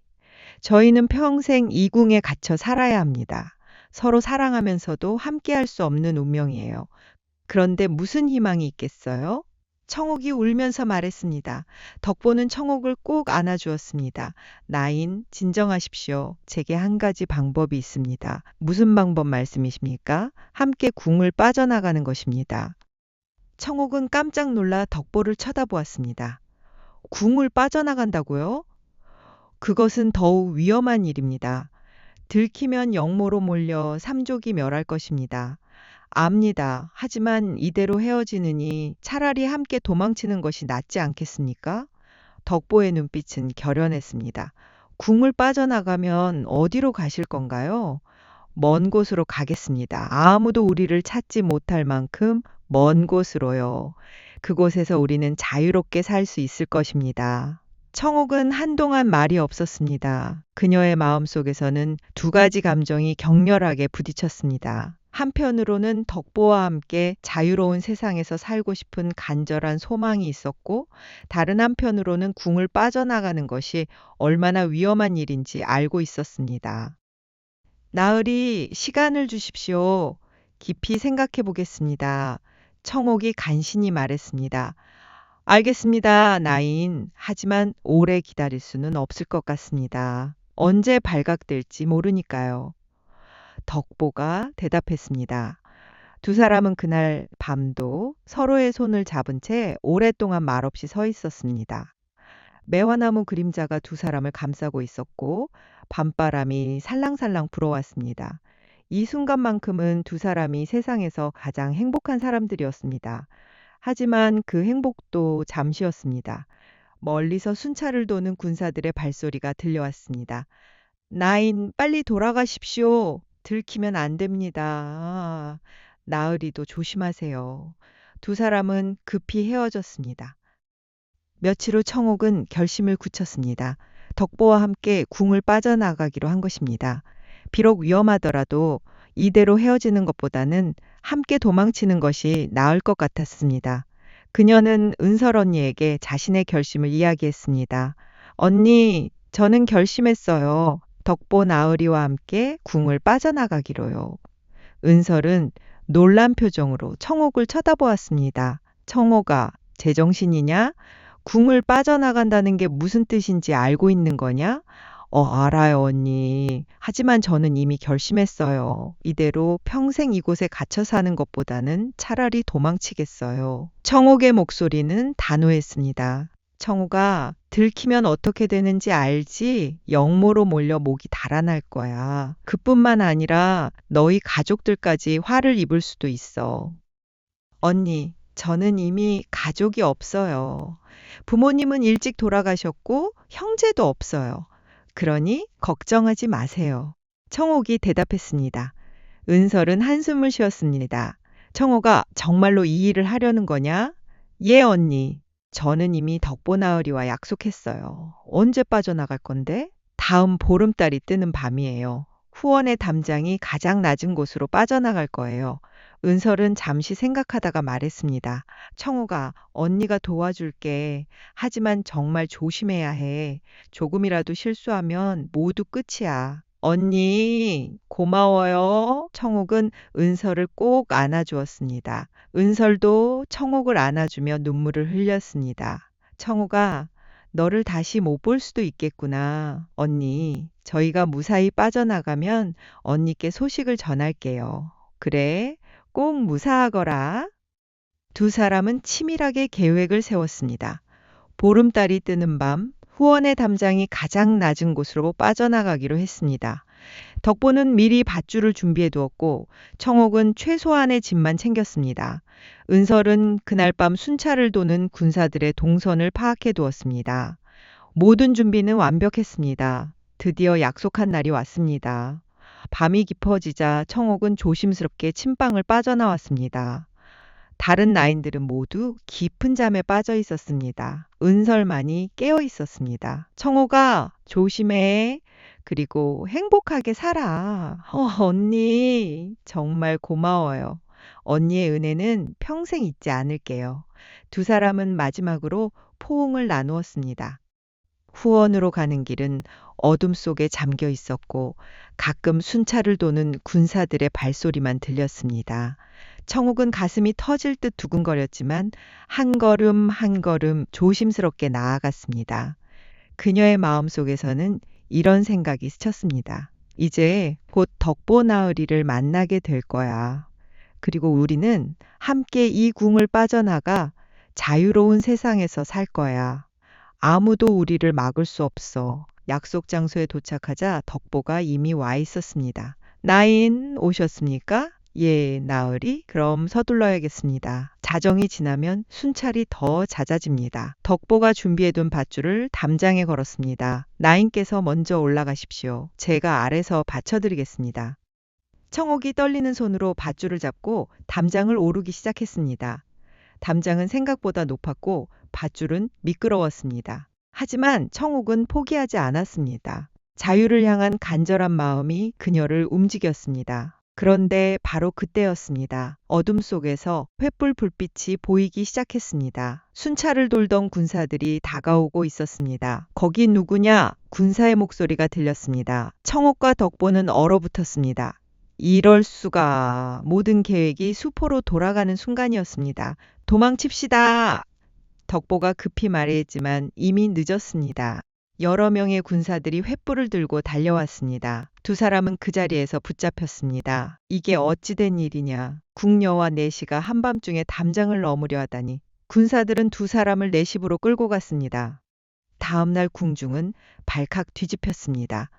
저희는 평생 이궁에 갇혀 살아야 합니다. 서로 사랑하면서도 함께 할 수 없는 운명이에요. 그런데 무슨 희망이 있겠어요? 청옥이 울면서 말했습니다. 덕보는 청옥을 꼭 안아주었습니다. 나인, 진정하십시오. 제게 한 가지 방법이 있습니다. 무슨 방법 말씀이십니까? 함께 궁을 빠져나가는 것입니다. 청옥은 깜짝 놀라 덕보를 쳐다보았습니다. 궁을 빠져나간다고요? 그것은 더욱 위험한 일입니다. 들키면 영모로 몰려 삼족이 멸할 것입니다. 압니다. 하지만 이대로 헤어지느니 차라리 함께 도망치는 것이 낫지 않겠습니까? 덕보의 눈빛은 결연했습니다. 궁을 빠져나가면 어디로 가실 건가요? 먼 곳으로 가겠습니다. 아무도 우리를 찾지 못할 만큼 먼 곳으로요. 그곳에서 우리는 자유롭게 살 수 있을 것입니다. 청옥은 한동안 말이 없었습니다. 그녀의 마음속에서는 두 가지 감정이 격렬하게 부딪혔습니다. 한편으로는 덕보와 함께 자유로운 세상에서 살고 싶은 간절한 소망이 있었고, 다른 한편으로는 궁을 빠져나가는 것이 얼마나 위험한 일인지 알고 있었습니다. 나으리, 시간을 주십시오. 깊이 생각해 보겠습니다. 청옥이 간신히 말했습니다. 알겠습니다, 나인. 하지만 오래 기다릴 수는 없을 것 같습니다. 언제 발각될지 모르니까요. 덕보가 대답했습니다. 두 사람은 그날 밤도 서로의 손을 잡은 채 오랫동안 말없이 서 있었습니다. 매화나무 그림자가 두 사람을 감싸고 있었고 밤바람이 살랑살랑 불어왔습니다. 이 순간만큼은 두 사람이 세상에서 가장 행복한 사람들이었습니다. 하지만 그 행복도 잠시였습니다. 멀리서 순찰을 도는 군사들의 발소리가 들려왔습니다. 나인, 빨리 돌아가십시오. 들키면 안 됩니다. 나으리도 조심하세요. 두 사람은 급히 헤어졌습니다. 며칠 후 청옥은 결심을 굳혔습니다. 덕보와 함께 궁을 빠져나가기로 한 것입니다. 비록 위험하더라도 이대로 헤어지는 것보다는 함께 도망치는 것이 나을 것 같았습니다. 그녀는 은설 언니에게 자신의 결심을 이야기했습니다. 언니, 저는 결심했어요. 덕보 나으리와 함께 궁을 빠져나가기로요. 은설은 놀란 표정으로 청옥을 쳐다보았습니다. 청옥아, 제정신이냐? 궁을 빠져나간다는 게 무슨 뜻인지 알고 있는 거냐? 알아요, 언니. 하지만 저는 이미 결심했어요. 이대로 평생 이곳에 갇혀 사는 것보다는 차라리 도망치겠어요. 청옥의 목소리는 단호했습니다. 청옥아, 들키면 어떻게 되는지 알지? 영모로 몰려 목이 달아날 거야. 그뿐만 아니라 너희 가족들까지 화를 입을 수도 있어. 언니, 저는 이미 가족이 없어요. 부모님은 일찍 돌아가셨고 형제도 없어요. 그러니 걱정하지 마세요. 청옥이 대답했습니다. 은설은 한숨을 쉬었습니다. 청옥아, 정말로 이 일을 하려는 거냐? 예, 언니. 저는 이미 덕보나으리와 약속했어요. 언제 빠져나갈 건데? 다음 보름달이 뜨는 밤이에요. 후원의 담장이 가장 낮은 곳으로 빠져나갈 거예요. 은설은 잠시 생각하다가 말했습니다. 청우가 언니가 도와줄게. 하지만 정말 조심해야 해. 조금이라도 실수하면 모두 끝이야. 언니, 고마워요. 청옥은 은설을 꼭 안아주었습니다. 은설도 청옥을 안아주며 눈물을 흘렸습니다. 청옥아, 너를 다시 못 볼 수도 있겠구나. 언니, 저희가 무사히 빠져나가면 언니께 소식을 전할게요. 그래, 꼭 무사하거라. 두 사람은 치밀하게 계획을 세웠습니다. 보름달이 뜨는 밤, 후원의 담장이 가장 낮은 곳으로 빠져나가기로 했습니다. 덕보는 미리 밧줄을 준비해 두었고 청옥은 최소한의 짐만 챙겼습니다. 은설은 그날 밤 순찰을 도는 군사들의 동선을 파악해 두었습니다. 모든 준비는 완벽했습니다. 드디어 약속한 날이 왔습니다. 밤이 깊어지자 청옥은 조심스럽게 침방을 빠져나왔습니다. 다른 나인들은 모두 깊은 잠에 빠져 있었습니다. 은설만이 깨어 있었습니다. 청옥아, 조심해. 그리고 행복하게 살아. 언니, 정말 고마워요. 언니의 은혜는 평생 잊지 않을게요. 두 사람은 마지막으로 포옹을 나누었습니다. 후원으로 가는 길은 어둠 속에 잠겨 있었고 가끔 순찰을 도는 군사들의 발소리만 들렸습니다. 청옥은 가슴이 터질 듯 두근거렸지만 한 걸음 한 걸음 조심스럽게 나아갔습니다. 그녀의 마음속에서는 이런 생각이 스쳤습니다. 이제 곧 덕보나으리를 만나게 될 거야. 그리고 우리는 함께 이 궁을 빠져나가 자유로운 세상에서 살 거야. 아무도 우리를 막을 수 없어. 약속 장소에 도착하자 덕보가 이미 와 있었습니다. 나인 오셨습니까? 예, 나으리. 그럼 서둘러야겠습니다. 자정이 지나면 순찰이 더 잦아집니다. 덕보가 준비해둔 밧줄을 담장에 걸었습니다. 나인께서 먼저 올라가십시오. 제가 아래서 받쳐드리겠습니다. 청옥이 떨리는 손으로 밧줄을 잡고 담장을 오르기 시작했습니다. 담장은 생각보다 높았고 밧줄은 미끄러웠습니다. 하지만 청옥은 포기하지 않았습니다. 자유를 향한 간절한 마음이 그녀를 움직였습니다. 그런데 바로 그때였습니다. 어둠 속에서 횃불 불빛이 보이기 시작했습니다. 순찰을 돌던 군사들이 다가오고 있었습니다. 거기 누구냐? 군사의 목소리가 들렸습니다. 청옥과 덕보는 얼어붙었습니다. 이럴 수가. 모든 계획이 수포로 돌아가는 순간이었습니다. 도망칩시다. 덕보가 급히 말했지만 이미 늦었습니다. 여러 명의 군사들이 횃불을 들고 달려왔습니다. 두 사람은 그 자리에서 붙잡혔습니다. 이게 어찌된 일이냐. 궁녀와 내시가 한밤중에 담장을 넘으려 하다니. 군사들은 두 사람을 내십으로 끌고 갔습니다. 다음날 궁중은 발칵 뒤집혔습니다.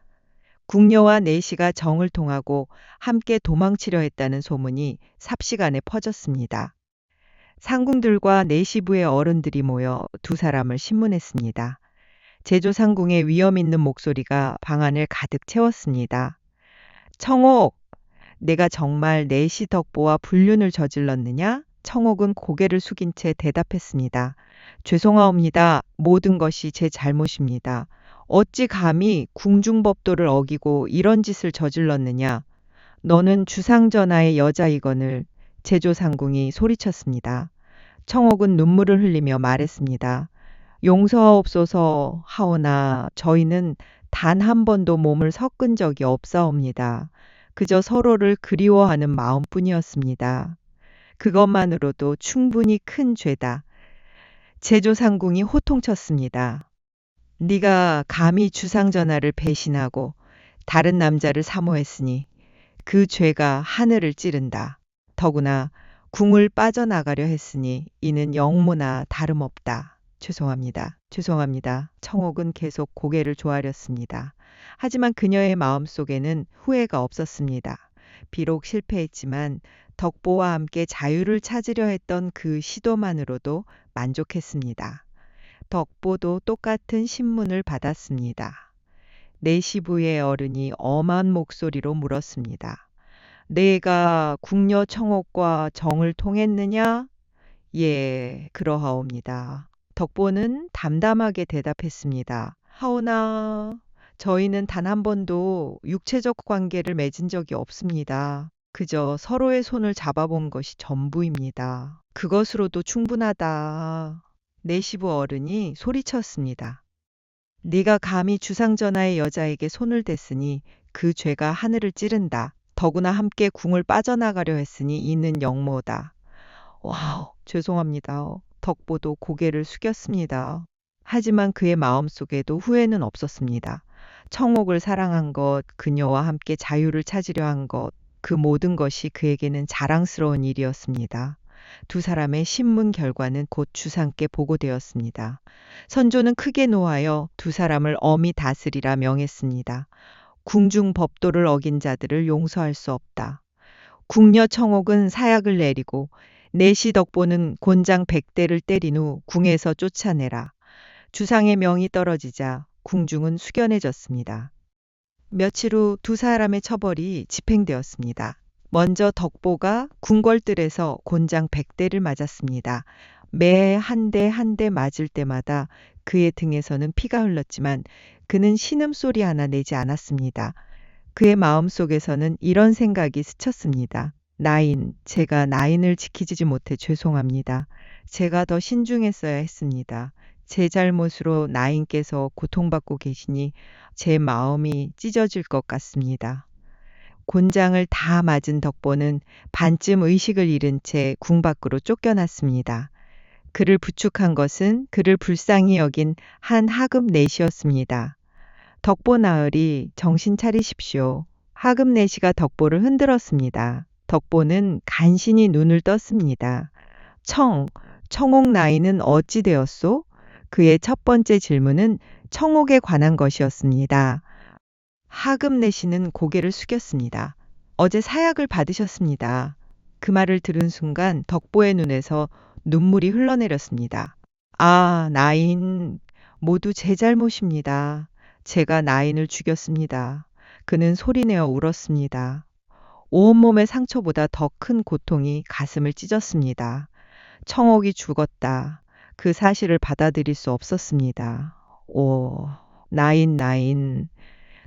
궁녀와 내시가 정을 통하고 함께 도망치려 했다는 소문이 삽시간에 퍼졌습니다. 상궁들과 내시부의 어른들이 모여 두 사람을 신문했습니다. 제조상궁의 위험 있는 목소리가 방안을 가득 채웠습니다. 청옥, 내가 정말 내시 덕보와 불륜을 저질렀느냐? 청옥은 고개를 숙인 채 대답했습니다. 죄송하옵니다. 모든 것이 제 잘못입니다. 어찌 감히 궁중법도를 어기고 이런 짓을 저질렀느냐. 너는 주상전하의 여자이거늘. 제조상궁이 소리쳤습니다. 청옥은 눈물을 흘리며 말했습니다. 용서하옵소서 하오나 저희는 단 한 번도 몸을 섞은 적이 없사옵니다. 그저 서로를 그리워하는 마음뿐이었습니다. 그것만으로도 충분히 큰 죄다. 제조상궁이 호통쳤습니다. 네가 감히 주상전하를 배신하고 다른 남자를 사모했으니 그 죄가 하늘을 찌른다. 더구나 궁을 빠져나가려 했으니 이는 영모나 다름없다. 죄송합니다. 죄송합니다. 청옥은 계속 고개를 조아렸습니다. 하지만 그녀의 마음속에는 후회가 없었습니다. 비록 실패했지만 덕보와 함께 자유를 찾으려 했던 그 시도만으로도 만족했습니다. 덕보도 똑같은 신문을 받았습니다. 내시부의 어른이 엄한 목소리로 물었습니다. 내가 궁녀 청옥과 정을 통했느냐? 예, 그러하옵니다. 덕보는 담담하게 대답했습니다. 하오나, 저희는 단 한 번도 육체적 관계를 맺은 적이 없습니다. 그저 서로의 손을 잡아본 것이 전부입니다. 그것으로도 충분하다. 내시부 어른이 소리쳤습니다. 네가 감히 주상전하의 여자에게 손을 댔으니 그 죄가 하늘을 찌른다. 더구나 함께 궁을 빠져나가려 했으니 이는 영모다. 와우, 죄송합니다. 덕보도 고개를 숙였습니다. 하지만 그의 마음속에도 후회는 없었습니다. 청옥을 사랑한 것, 그녀와 함께 자유를 찾으려 한 것, 그 모든 것이 그에게는 자랑스러운 일이었습니다. 두 사람의 신문 결과는 곧 주상께 보고되었습니다. 선조는 크게 노하여 두 사람을 엄히 다스리라 명했습니다. 궁중 법도를 어긴 자들을 용서할 수 없다. 궁녀 청옥은 사약을 내리고 내시 덕보는 곤장 100대를 때린 후 궁에서 쫓아내라. 주상의 명이 떨어지자 궁중은 숙연해졌습니다. 며칠 후 두 사람의 처벌이 집행되었습니다. 먼저 덕보가 궁궐들에서 곤장 100대를 맞았습니다. 매 한 대 한 대 맞을 때마다 그의 등에서는 피가 흘렀지만 그는 신음소리 하나 내지 않았습니다. 그의 마음속에서는 이런 생각이 스쳤습니다. 나인, 제가 나인을 지키지 못해 죄송합니다. 제가 더 신중했어야 했습니다. 제 잘못으로 나인께서 고통받고 계시니 제 마음이 찢어질 것 같습니다. 곤장을 다 맞은 덕보는 반쯤 의식을 잃은 채 궁 밖으로 쫓겨났습니다. 그를 부축한 것은 그를 불쌍히 여긴 한 하급 내시였습니다. 덕보 나으리 정신 차리십시오. 하급 내시가 덕보를 흔들었습니다. 덕보는 간신히 눈을 떴습니다. 청옥 나이는 어찌 되었소? 그의 첫 번째 질문은 청옥에 관한 것이었습니다. 하급 내시는 고개를 숙였습니다. 어제 사약을 받으셨습니다. 그 말을 들은 순간 덕보의 눈에서 눈물이 흘러내렸습니다. 아, 나인, 모두 제 잘못입니다. 제가 나인을 죽였습니다. 그는 소리내어 울었습니다. 온몸의 상처보다 더 큰 고통이 가슴을 찢었습니다. 청옥이 죽었다. 그 사실을 받아들일 수 없었습니다. 오, 나인.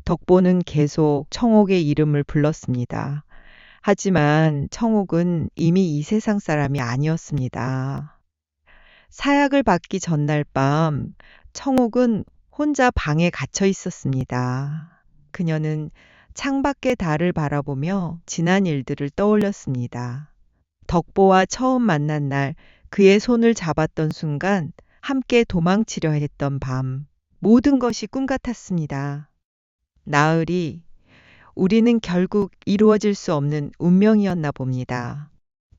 덕보는 계속 청옥의 이름을 불렀습니다. 하지만 청옥은 이미 이 세상 사람이 아니었습니다. 사약을 받기 전날 밤 청옥은 혼자 방에 갇혀 있었습니다. 그녀는 창밖의 달을 바라보며 지난 일들을 떠올렸습니다. 덕보와 처음 만난 날 그의 손을 잡았던 순간 함께 도망치려 했던 밤 모든 것이 꿈 같았습니다. 나으리, 우리는 결국 이루어질 수 없는 운명이었나 봅니다.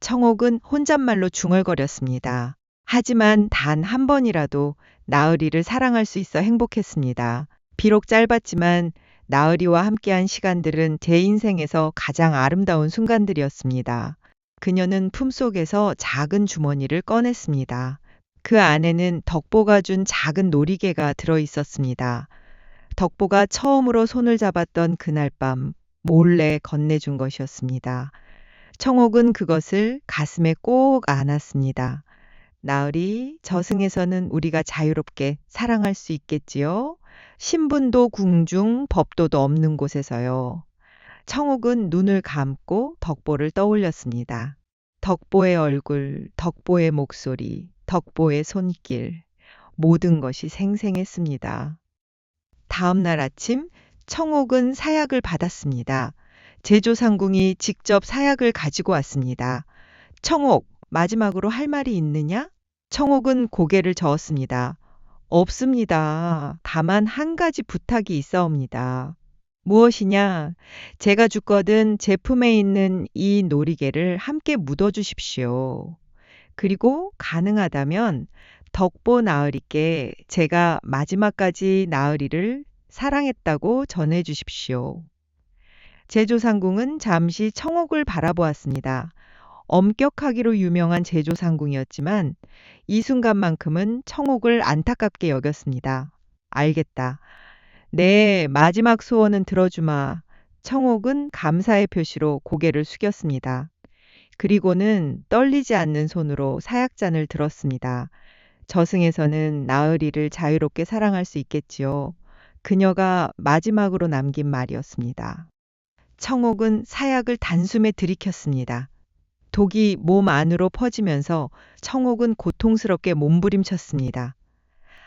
청옥은 혼잣말로 중얼거렸습니다. 하지만 단 한 번이라도 나으리를 사랑할 수 있어 행복했습니다. 비록 짧았지만 나으리와 함께한 시간들은 제 인생에서 가장 아름다운 순간들이었습니다. 그녀는 품속에서 작은 주머니를 꺼냈습니다. 그 안에는 덕보가 준 작은 놀이개가 들어 있었습니다. 덕보가 처음으로 손을 잡았던 그날 밤 몰래 건네준 것이었습니다. 청옥은 그것을 가슴에 꼭 안았습니다. 나으리, 저승에서는 우리가 자유롭게 사랑할 수 있겠지요? 신분도 궁중, 법도도 없는 곳에서요. 청옥은 눈을 감고 덕보를 떠올렸습니다. 덕보의 얼굴, 덕보의 목소리, 덕보의 손길, 모든 것이 생생했습니다. 다음 날 아침 청옥은 사약을 받았습니다. 제조상궁이 직접 사약을 가지고 왔습니다. 청옥, 마지막으로 할 말이 있느냐? 청옥은 고개를 저었습니다. 없습니다. 다만 한 가지 부탁이 있사옵니다. 무엇이냐? 제가 죽거든 제품에 있는 이 놀이개를 함께 묻어주십시오. 그리고 가능하다면 덕보 나으리께 제가 마지막까지 나으리를 사랑했다고 전해주십시오. 제조상궁은 잠시 청옥을 바라보았습니다. 엄격하기로 유명한 제조상궁이었지만 이 순간만큼은 청옥을 안타깝게 여겼습니다. 알겠다. 내 마지막 소원은 들어주마. 청옥은 감사의 표시로 고개를 숙였습니다. 그리고는 떨리지 않는 손으로 사약잔을 들었습니다. 저승에서는 나으리를 자유롭게 사랑할 수 있겠지요. 그녀가 마지막으로 남긴 말이었습니다. 청옥은 사약을 단숨에 들이켰습니다. 독이 몸 안으로 퍼지면서 청옥은 고통스럽게 몸부림쳤습니다.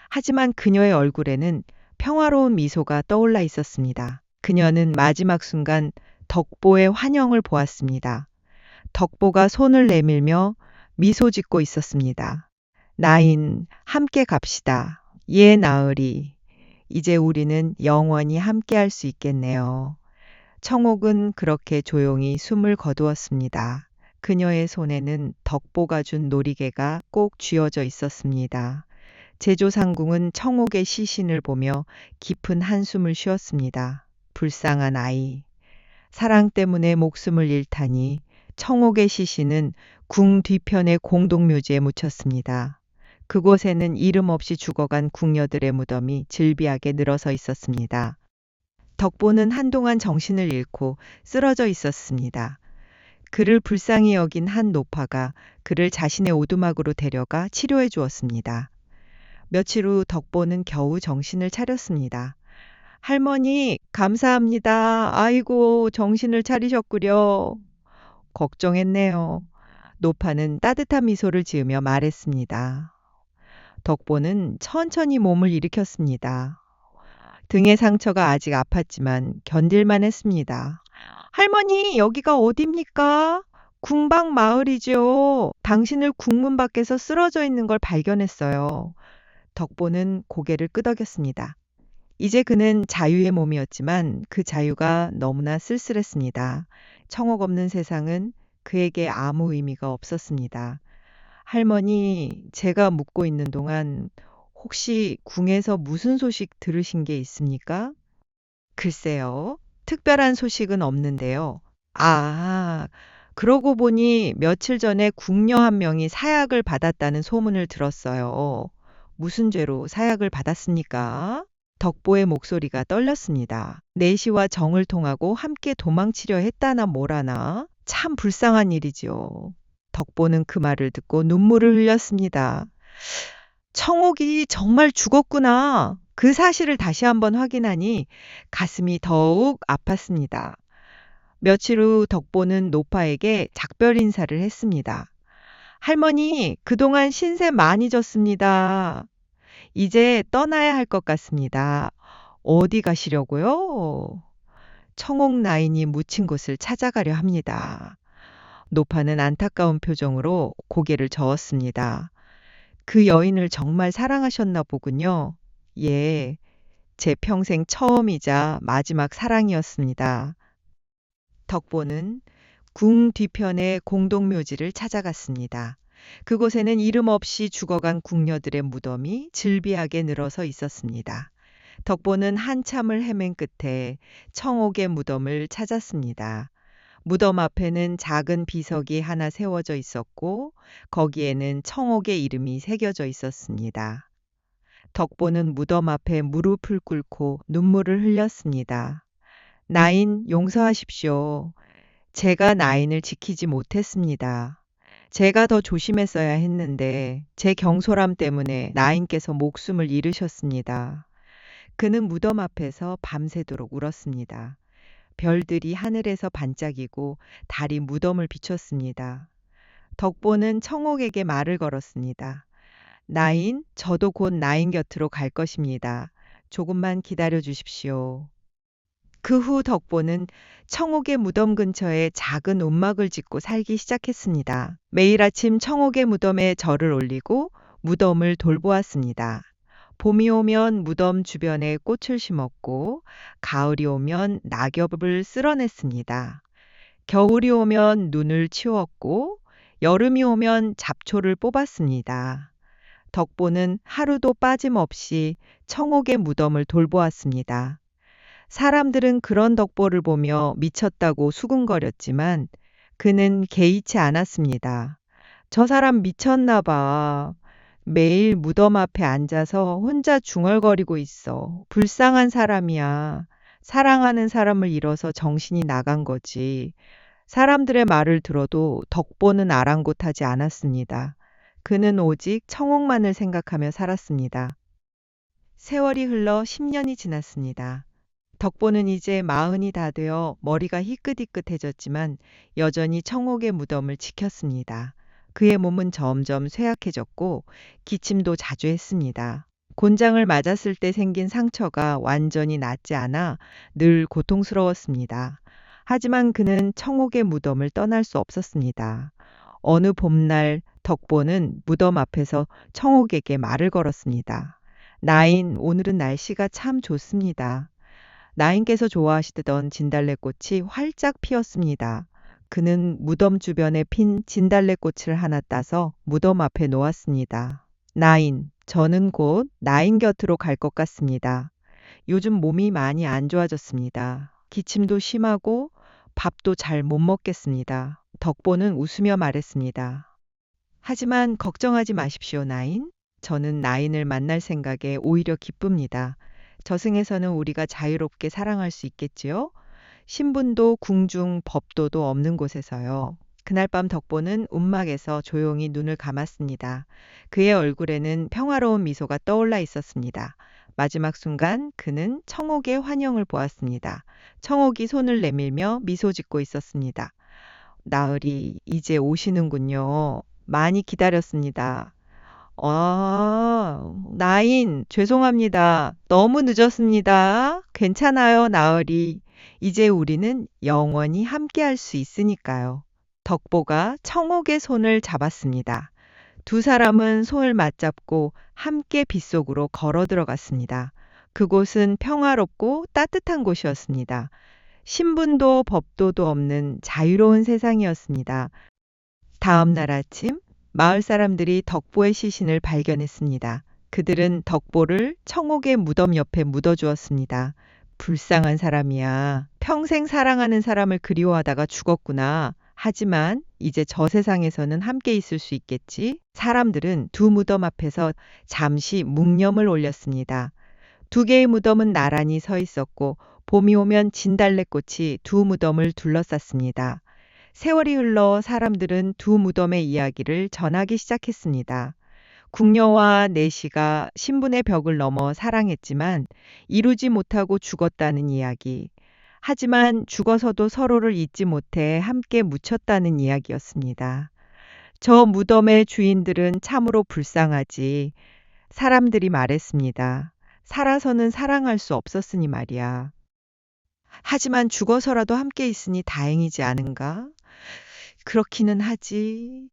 하지만 그녀의 얼굴에는 평화로운 미소가 떠올라 있었습니다. 그녀는 마지막 순간 덕보의 환영을 보았습니다. 덕보가 손을 내밀며 미소 짓고 있었습니다. 나인, 함께 갑시다. 예, 나으리. 이제 우리는 영원히 함께 할 수 있겠네요. 청옥은 그렇게 조용히 숨을 거두었습니다. 그녀의 손에는 덕보가 준 놀이개가 꼭 쥐어져 있었습니다. 제조상궁은 청옥의 시신을 보며 깊은 한숨을 쉬었습니다. 불쌍한 아이. 사랑 때문에 목숨을 잃다니 청옥의 시신은 궁 뒤편의 공동묘지에 묻혔습니다. 그곳에는 이름 없이 죽어간 궁녀들의 무덤이 질비하게 늘어서 있었습니다. 덕보는 한동안 정신을 잃고 쓰러져 있었습니다. 그를 불쌍히 여긴 한 노파가 그를 자신의 오두막으로 데려가 치료해 주었습니다. 며칠 후 덕보는 겨우 정신을 차렸습니다. 할머니, 감사합니다. 아이고, 정신을 차리셨구려. 걱정했네요. 노파는 따뜻한 미소를 지으며 말했습니다. 덕보는 천천히 몸을 일으켰습니다. 등의 상처가 아직 아팠지만 견딜만 했습니다. 할머니, 여기가 어딥니까? 궁방 마을이죠. 당신을 궁문 밖에서 쓰러져 있는 걸 발견했어요. 덕보는 고개를 끄덕였습니다. 이제 그는 자유의 몸이었지만 그 자유가 너무나 쓸쓸했습니다. 청옥 없는 세상은 그에게 아무 의미가 없었습니다. 할머니, 제가 묵고 있는 동안 혹시 궁에서 무슨 소식 들으신 게 있습니까? 글쎄요. 특별한 소식은 없는데요. 아, 그러고 보니 며칠 전에 궁녀 한 명이 사약을 받았다는 소문을 들었어요. 무슨 죄로 사약을 받았습니까? 덕보의 목소리가 떨렸습니다. 내시와 정을 통하고 함께 도망치려 했다나 뭐라나? 참 불쌍한 일이지요. 덕보는 그 말을 듣고 눈물을 흘렸습니다. 청옥이 정말 죽었구나. 그 사실을 다시 한번 확인하니 가슴이 더욱 아팠습니다. 며칠 후 덕보는 노파에게 작별 인사를 했습니다. 할머니, 그동안 신세 많이 졌습니다. 이제 떠나야 할 것 같습니다. 어디 가시려고요? 청옥 나인이 묻힌 곳을 찾아가려 합니다. 노파는 안타까운 표정으로 고개를 저었습니다. 그 여인을 정말 사랑하셨나 보군요. 예, 제 평생 처음이자 마지막 사랑이었습니다. 덕보는 궁 뒤편의 공동묘지를 찾아갔습니다. 그곳에는 이름 없이 죽어간 궁녀들의 무덤이 질비하게 늘어서 있었습니다. 덕보는 한참을 헤맨 끝에 청옥의 무덤을 찾았습니다. 무덤 앞에는 작은 비석이 하나 세워져 있었고 거기에는 청옥의 이름이 새겨져 있었습니다. 덕보는 무덤 앞에 무릎을 꿇고 눈물을 흘렸습니다. 나인, 용서하십시오. 제가 나인을 지키지 못했습니다. 제가 더 조심했어야 했는데 제 경솔함 때문에 나인께서 목숨을 잃으셨습니다. 그는 무덤 앞에서 밤새도록 울었습니다. 별들이 하늘에서 반짝이고 달이 무덤을 비췄습니다. 덕보는 청옥에게 말을 걸었습니다. 나인, 저도 곧 나인 곁으로 갈 것입니다. 조금만 기다려 주십시오. 그 후 덕보는 청옥의 무덤 근처에 작은 움막을 짓고 살기 시작했습니다. 매일 아침 청옥의 무덤에 절을 올리고 무덤을 돌보았습니다. 봄이 오면 무덤 주변에 꽃을 심었고 가을이 오면 낙엽을 쓸어냈습니다. 겨울이 오면 눈을 치웠고 여름이 오면 잡초를 뽑았습니다. 덕보는 하루도 빠짐없이 청옥의 무덤을 돌보았습니다. 사람들은 그런 덕보를 보며 미쳤다고 수군거렸지만 그는 개의치 않았습니다. 저 사람 미쳤나 봐. 매일 무덤 앞에 앉아서 혼자 중얼거리고 있어. 불쌍한 사람이야. 사랑하는 사람을 잃어서 정신이 나간 거지. 사람들의 말을 들어도 덕보는 아랑곳하지 않았습니다. 그는 오직 청옥만을 생각하며 살았습니다. 세월이 흘러 10년이 지났습니다. 덕보는 이제 40이 다 되어 머리가 희끗희끗해졌지만 여전히 청옥의 무덤을 지켰습니다. 그의 몸은 점점 쇠약해졌고 기침도 자주 했습니다. 곤장을 맞았을 때 생긴 상처가 완전히 낫지 않아 늘 고통스러웠습니다. 하지만 그는 청옥의 무덤을 떠날 수 없었습니다. 어느 봄날 덕보는 무덤 앞에서 청옥에게 말을 걸었습니다. 나인, 오늘은 날씨가 참 좋습니다. 나인께서 좋아하시던 진달래꽃이 활짝 피었습니다. 그는 무덤 주변에 핀 진달래꽃을 하나 따서 무덤 앞에 놓았습니다. 나인, 저는 곧 나인 곁으로 갈 것 같습니다. 요즘 몸이 많이 안 좋아졌습니다. 기침도 심하고 밥도 잘 못 먹겠습니다. 덕보는 웃으며 말했습니다. 하지만 걱정하지 마십시오, 나인. 저는 나인을 만날 생각에 오히려 기쁩니다. 저승에서는 우리가 자유롭게 사랑할 수 있겠지요? 신분도 궁중 법도도 없는 곳에서요. 그날 밤 덕보는 움막에서 조용히 눈을 감았습니다. 그의 얼굴에는 평화로운 미소가 떠올라 있었습니다. 마지막 순간 그는 청옥의 환영을 보았습니다. 청옥이 손을 내밀며 미소 짓고 있었습니다. 나으리, 이제 오시는군요. 많이 기다렸습니다. 나인, 죄송합니다. 너무 늦었습니다. 괜찮아요, 나으리. 이제 우리는 영원히 함께 할 수 있으니까요. 덕보가 청옥의 손을 잡았습니다. 두 사람은 손을 맞잡고 함께 빗속으로 걸어 들어갔습니다. 그곳은 평화롭고 따뜻한 곳이었습니다. 신분도 법도도 없는 자유로운 세상이었습니다. 다음 날 아침 마을 사람들이 덕보의 시신을 발견했습니다. 그들은 덕보를 청옥의 무덤 옆에 묻어주었습니다. 불쌍한 사람이야. 평생 사랑하는 사람을 그리워하다가 죽었구나. 하지만 이제 저 세상에서는 함께 있을 수 있겠지. 사람들은 두 무덤 앞에서 잠시 묵념을 올렸습니다. 두 개의 무덤은 나란히 서 있었고 봄이 오면 진달래꽃이 두 무덤을 둘러쌌습니다. 세월이 흘러 사람들은 두 무덤의 이야기를 전하기 시작했습니다. 궁녀와 내시가 신분의 벽을 넘어 사랑했지만 이루지 못하고 죽었다는 이야기. 하지만 죽어서도 서로를 잊지 못해 함께 묻혔다는 이야기였습니다. 저 무덤의 주인들은 참으로 불쌍하지. 사람들이 말했습니다. 살아서는 사랑할 수 없었으니 말이야. 하지만 죽어서라도 함께 있으니 다행이지 않은가? 그렇기는 하지.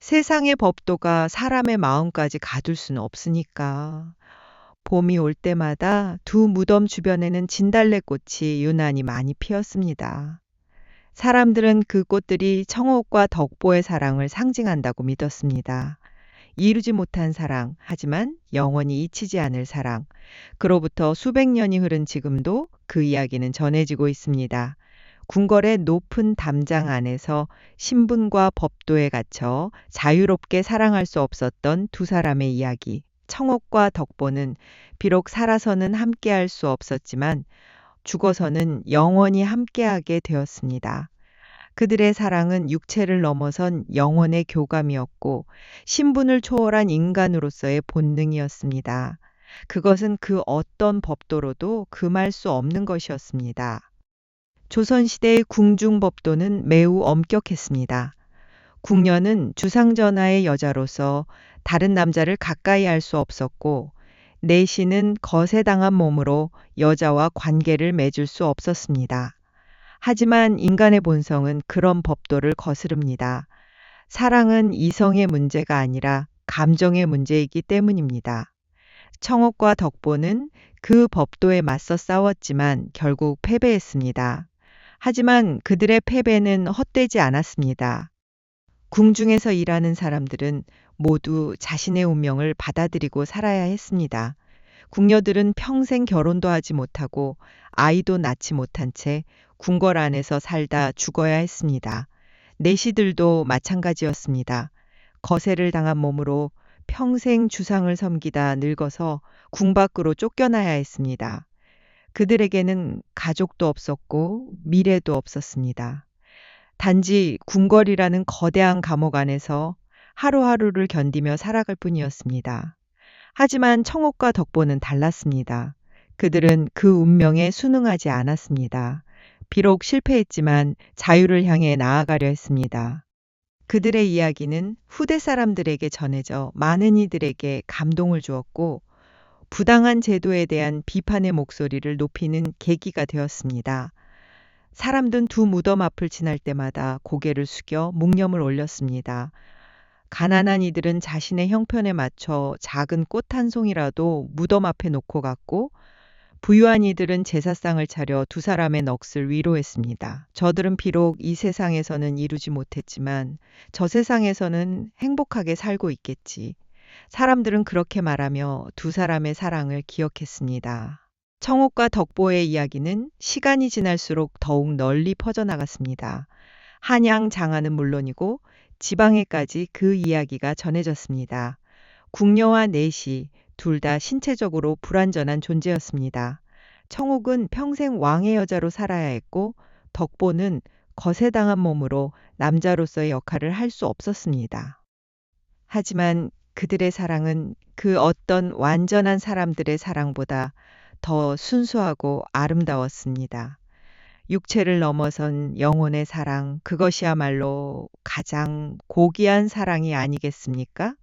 세상의 법도가 사람의 마음까지 가둘 수는 없으니까. 봄이 올 때마다 두 무덤 주변에는 진달래꽃이 유난히 많이 피었습니다. 사람들은 그 꽃들이 청옥과 덕보의 사랑을 상징한다고 믿었습니다. 이루지 못한 사랑, 하지만 영원히 잊히지 않을 사랑. 그로부터 수백 년이 흐른 지금도 그 이야기는 전해지고 있습니다. 궁궐의 높은 담장 안에서 신분과 법도에 갇혀 자유롭게 사랑할 수 없었던 두 사람의 이야기. 청옥과 덕보는 비록 살아서는 함께할 수 없었지만 죽어서는 영원히 함께하게 되었습니다. 그들의 사랑은 육체를 넘어선 영혼의 교감이었고 신분을 초월한 인간으로서의 본능이었습니다. 그것은 그 어떤 법도로도 금할 수 없는 것이었습니다. 조선시대의 궁중법도는 매우 엄격했습니다. 궁녀는 주상전하의 여자로서 다른 남자를 가까이 할 수 없었고, 내시는 거세당한 몸으로 여자와 관계를 맺을 수 없었습니다. 하지만 인간의 본성은 그런 법도를 거스릅니다. 사랑은 이성의 문제가 아니라 감정의 문제이기 때문입니다. 청옥과 덕보는 그 법도에 맞서 싸웠지만 결국 패배했습니다. 하지만 그들의 패배는 헛되지 않았습니다. 궁중에서 일하는 사람들은 모두 자신의 운명을 받아들이고 살아야 했습니다. 궁녀들은 평생 결혼도 하지 못하고 아이도 낳지 못한 채 궁궐 안에서 살다 죽어야 했습니다. 내시들도 마찬가지였습니다. 거세를 당한 몸으로 평생 주상을 섬기다 늙어서 궁 밖으로 쫓겨나야 했습니다. 그들에게는 가족도 없었고 미래도 없었습니다. 단지 궁궐이라는 거대한 감옥 안에서 하루하루를 견디며 살아갈 뿐이었습니다. 하지만 청옥과 덕보는 달랐습니다. 그들은 그 운명에 순응하지 않았습니다. 비록 실패했지만 자유를 향해 나아가려 했습니다. 그들의 이야기는 후대 사람들에게 전해져 많은 이들에게 감동을 주었고 부당한 제도에 대한 비판의 목소리를 높이는 계기가 되었습니다. 사람들은 두 무덤 앞을 지날 때마다 고개를 숙여 묵념을 올렸습니다. 가난한 이들은 자신의 형편에 맞춰 작은 꽃 한 송이라도 무덤 앞에 놓고 갔고 부유한 이들은 제사상을 차려 두 사람의 넋을 위로했습니다. 저들은 비록 이 세상에서는 이루지 못했지만 저 세상에서는 행복하게 살고 있겠지. 사람들은 그렇게 말하며 두 사람의 사랑을 기억했습니다. 청옥과 덕보의 이야기는 시간이 지날수록 더욱 널리 퍼져나갔습니다. 한양 장안은 물론이고 지방에까지 그 이야기가 전해졌습니다. 궁녀와 내시 둘 다 신체적으로 불완전한 존재였습니다. 청옥은 평생 왕의 여자로 살아야 했고 덕보는 거세당한 몸으로 남자로서의 역할을 할 수 없었습니다. 하지만 그들의 사랑은 그 어떤 완전한 사람들의 사랑보다 더 순수하고 아름다웠습니다. 육체를 넘어선 영혼의 사랑, 그것이야말로 가장 고귀한 사랑이 아니겠습니까?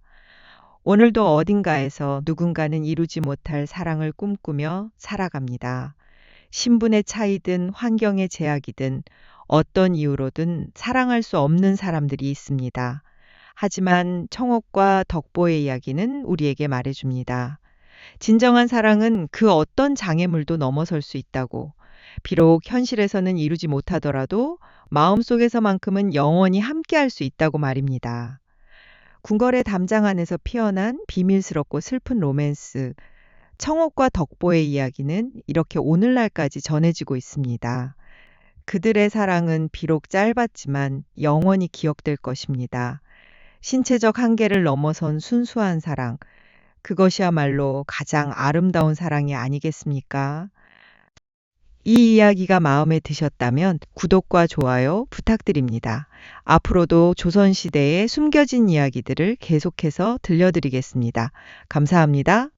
오늘도 어딘가에서 누군가는 이루지 못할 사랑을 꿈꾸며 살아갑니다. 신분의 차이든 환경의 제약이든 어떤 이유로든 사랑할 수 없는 사람들이 있습니다. 하지만 청옥과 덕보의 이야기는 우리에게 말해줍니다. 진정한 사랑은 그 어떤 장애물도 넘어설 수 있다고. 비록 현실에서는 이루지 못하더라도 마음속에서만큼은 영원히 함께할 수 있다고 말입니다. 궁궐의 담장 안에서 피어난 비밀스럽고 슬픈 로맨스, 청옥과 덕보의 이야기는 이렇게 오늘날까지 전해지고 있습니다. 그들의 사랑은 비록 짧았지만 영원히 기억될 것입니다. 신체적 한계를 넘어선 순수한 사랑, 그것이야말로 가장 아름다운 사랑이 아니겠습니까? 이 이야기가 마음에 드셨다면 구독과 좋아요 부탁드립니다. 앞으로도 조선시대의 숨겨진 이야기들을 계속해서 들려드리겠습니다. 감사합니다.